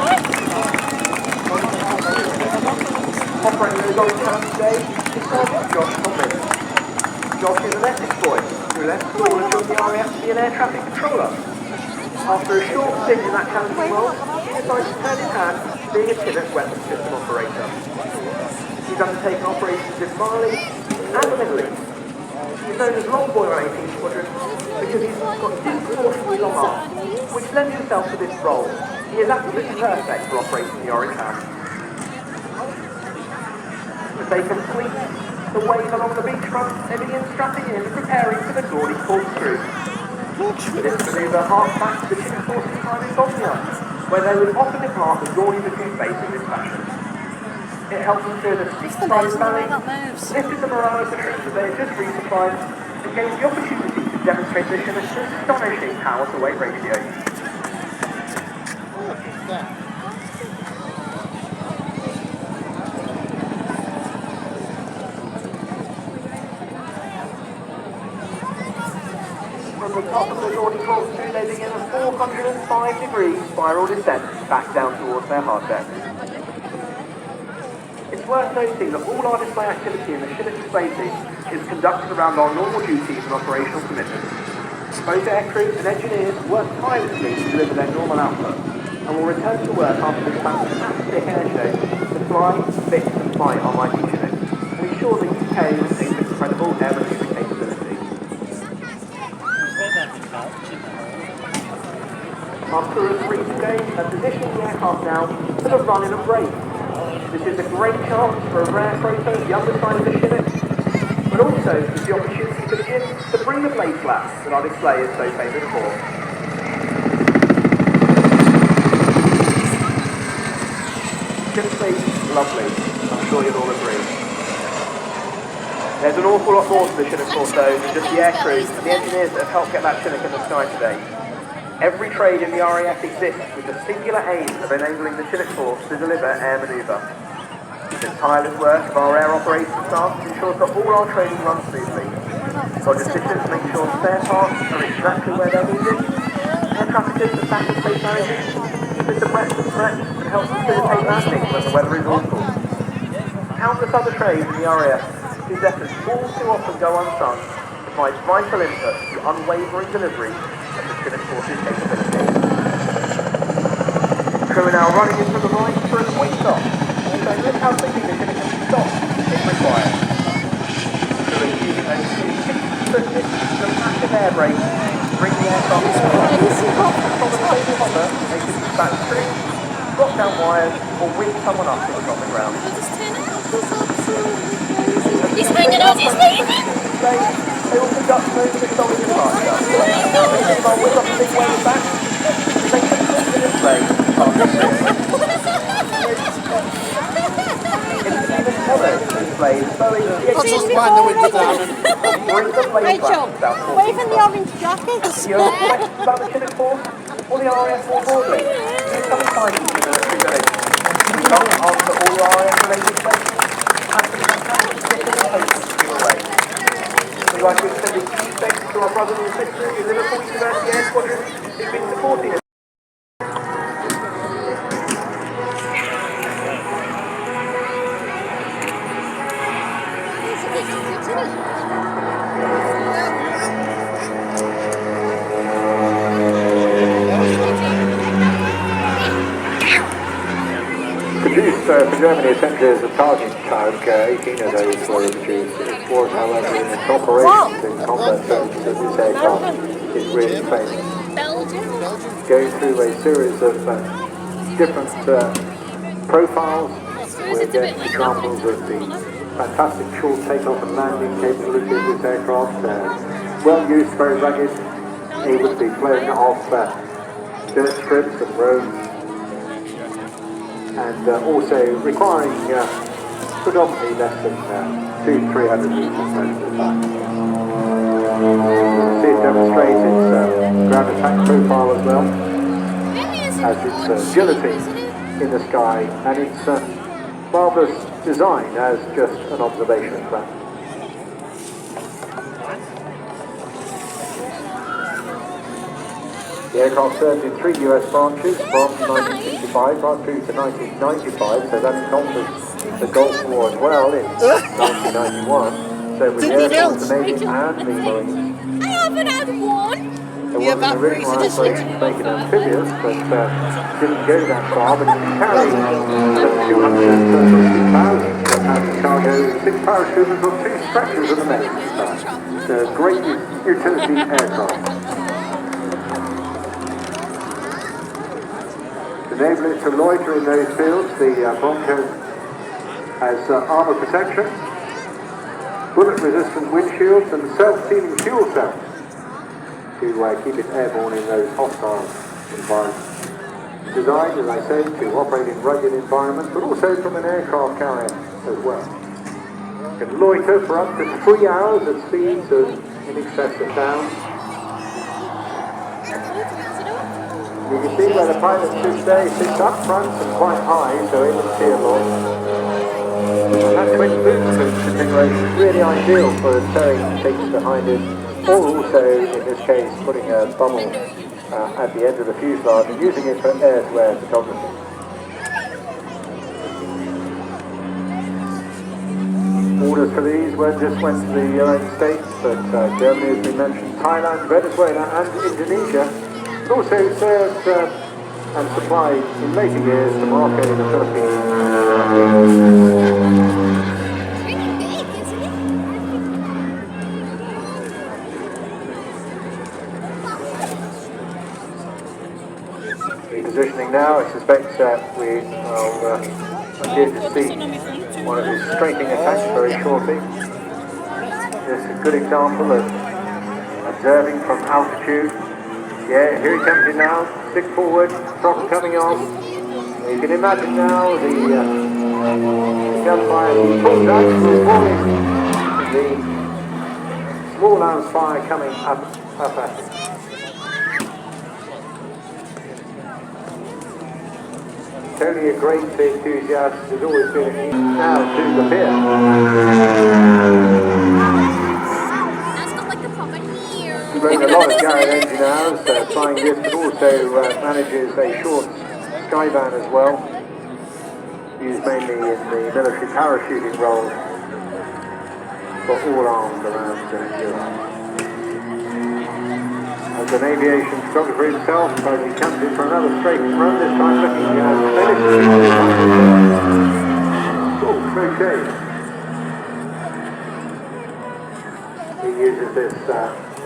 Operating those orange hands today is Sergeant Josh Thompson. Josh is an Essex boy who left school and joined the RAF to be an air traffic controller. After a short stint in that challenging role, he decided to turn his hand to being a Chinook weapons system operator. He's undertaken operations in Mali and the Middle East. He's known as Long Boy on 18 Squadron because he's got disproportionately long arms, which lends himself to this role. He is absolutely perfect for operating the orange hand. As they complete the wave along the beachfront, they begin strapping in and preparing for the Geordie corkscrew. This manoeuvre harks back to the Chinook forces time in Bosnia, where they would often depart the Geordie platoon base in this fashion. It helps them clear the steep-sided valley, lifted the morale of the troops that they had just resupplied, and gave the opportunity to demonstrate the Chinook's astonishing power-to-weight ratio. From the top of the Geordie corkscrew, they begin a 405-degree spiral descent back down towards their hard deck. It's worth noting that all our display activity in the Chinook display team is conducted around our normal duties and operational commitments. Both aircrew and engineers work tirelessly to deliver their normal output, and will return to work after this fantastic air show to fly, fix and fight our mighty Chinook, and ensure the UK retains incredible air manoeuvre capability. Our crew of three today are positioning the aircraft now for the run in a break. This is a great chance for a rare photo of the underside of the Chinook, but also is the opportunity for Jim to bring the blade flaps that our display is so famous for. Simply lovely, I'm sure you'll all agree. There's an awful lot more to the Chinook course though than just the air crews and the engineers that have helped get that Chinook in the sky today. Every trade in the RAF exists with the singular aim of enabling the Chinook force to deliver air manoeuvre. The tireless work of our air operations staff ensures that all our training runs smoothly. Logisticians make sure spare parts are exactly where they're needed. Air traffickers and battle space managers keep us abreast of threats and help facilitate landings when the weather is awful. Countless other trades in the RAF whose efforts all too often go unsung provide vital input to the unwavering delivery of the Chinook Force's capability. Crew are now running into the right for a quick stop, so look how quickly the Chinook can stop if required. Crew are using those 60-foot the massive air brakes to bring the aircraft to from the stable hopper, they can use back string, drop down wires, or wing someone up to on the ground. He's hanging on his feet! They will conduct most of the solid departure. They will whip up a big wave back. They complete the display after even follow the display is Boeing bring the blade back to Southport. Waving the orange jacket. You have questions about the Chinook force or the RAF more broadly? Use some time in the military village. We can't answer all your RAF related questions. We'd like to extend a huge thanks to our brothers and sisters in Liverpool University Air Squadron who've been supporting us. Produced for Germany essentially as a target tank, 18 of those were produced. It was, however, in its operations in combat zones that this aircraft is really famous. Going through a series of different profiles, we're getting examples of the fantastic short takeoff and landing capability of this aircraft. Well used, very rugged, able to be flown off dirt strips and roads, and also requiring predominantly less than 200-300 meters most of the time. You see it demonstrates its ground attack profile as well, as its agility in the sky and its marvellous design as just an observation craft. The aircraft served in 3 US branches from 1965 right through to 1995, so that encompassed the Gulf War as well in 1991. So with the Air Force, the Navy and the Marines. I haven't had one! There was an original aspiration to make it amphibious, but didn't go that far, but it can carry 230 pounds, and cargo 6 parachuters or 2 stretchers of the medicine side. So great utility aircraft. To enable it to loiter in those fields, the Bronco has armour protection, bullet-resistant windshields and self-sealing fuel cells to keep it airborne in those hostile environments. Designed, as I say, to operate in rugged environments, but also from an aircraft carrier as well. It can loiter for up to 3 hours at speeds of in excess of sound. You can see where the pilot sits there. He sits up front and quite high, so able to see a lot. And that twin boot configuration is really ideal for towing things behind it, or also, in this case, putting a bubble at the end of the fuselage and using it for air-to-air photography. Orders for these just went to the United States, but Germany has been mentioned, Thailand, Venezuela and Indonesia. It also served and supplied in later years to Morocco and the Philippines. Repositioning now, I suspect that we will appear to see one of his strafing attacks very shortly. This is a good example of observing from altitude. Yeah, here he comes in now, stick forward, throttle coming on. You can imagine now the gunfire, full touch, the small arms fire coming up at it. Tony, a great enthusiast, has always been a now to the pier. That's got like the proper here. He rode a lot of Garrett engine hours flying this, but also manages a short skyvan as well, used mainly in the military parachuting role, but all armed around Europe. As an aviation photographer himself, he comes in for another straight run, this time looking crochet. He uses this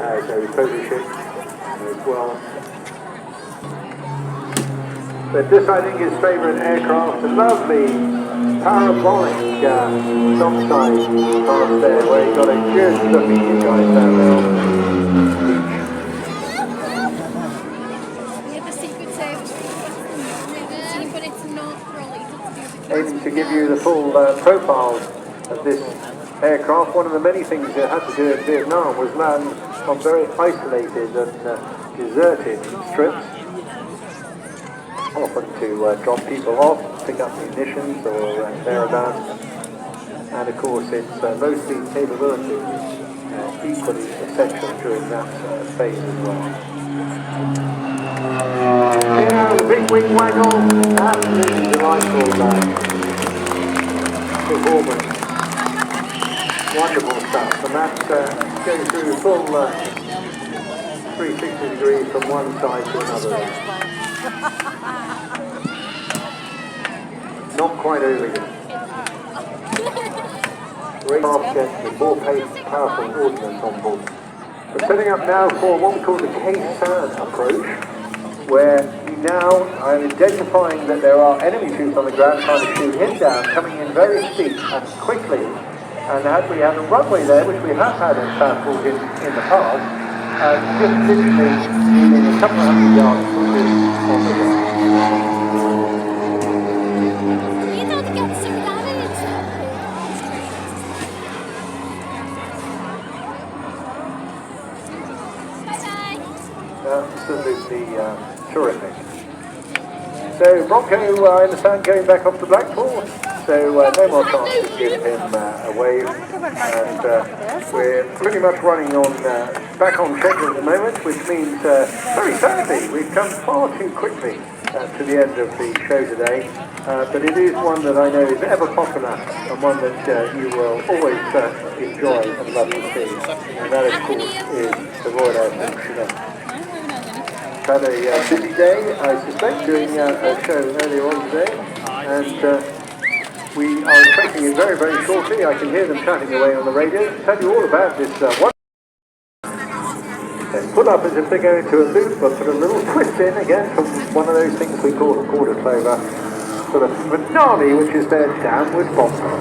as a photo shoot as well. But this, I think, is his favourite aircraft, a lovely parabolic topside pass there, where he got a good look at you guys down there on the beach. Aiming to give you the full profile of this aircraft. One of the many things it had to do in Vietnam was land on very isolated and deserted strips, often to drop people off, pick up munitions or thereabouts, and of course its low speed capability equally essential during that phase as well. Yeah, the big wing waggle, absolutely delightful performance. Wonderful stuff, and that goes through the full 360 degrees from one side to another. Not quite over yet. Great offset with more powerful ordnance on board. We're setting up now for what we call the K-SAN approach, where now I'm identifying that there are enemy troops on the ground trying to shoot him down, coming in very steep and quickly. And had we had a runway there, which we have had at Southport in the past, just literally needing a couple of hundred yards from this on the ground. You know to get some damage. Bye-bye. Absolutely terrific. So Bronco, I understand, going back off to Blackpool, so no more chance to give him a wave, and we're pretty much running on back on schedule at the moment, which means very sadly we've come far too quickly to the end of the show today, but it is one that I know is ever popular and one that you will always enjoy and love to see, and that of course is the Royal Air Force Chinook. Had a busy day, I suspect, doing a show earlier on today, and we are expecting it very, very shortly. I can hear them chatting away on the radio to tell you all about this one. They pull up as if they're going to a loop, but put a little twist in again from one of those things we call a quarter clover, sort of finale, which is their downward bomber.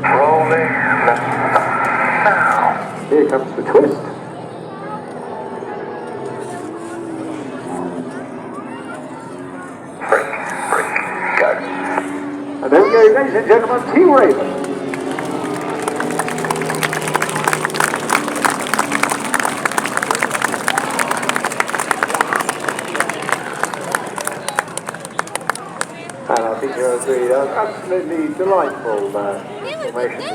Rolling now. Here comes the twist. And there we go, ladies and gentlemen, Team Raven. And I think you'll agree, that's absolutely delightful information.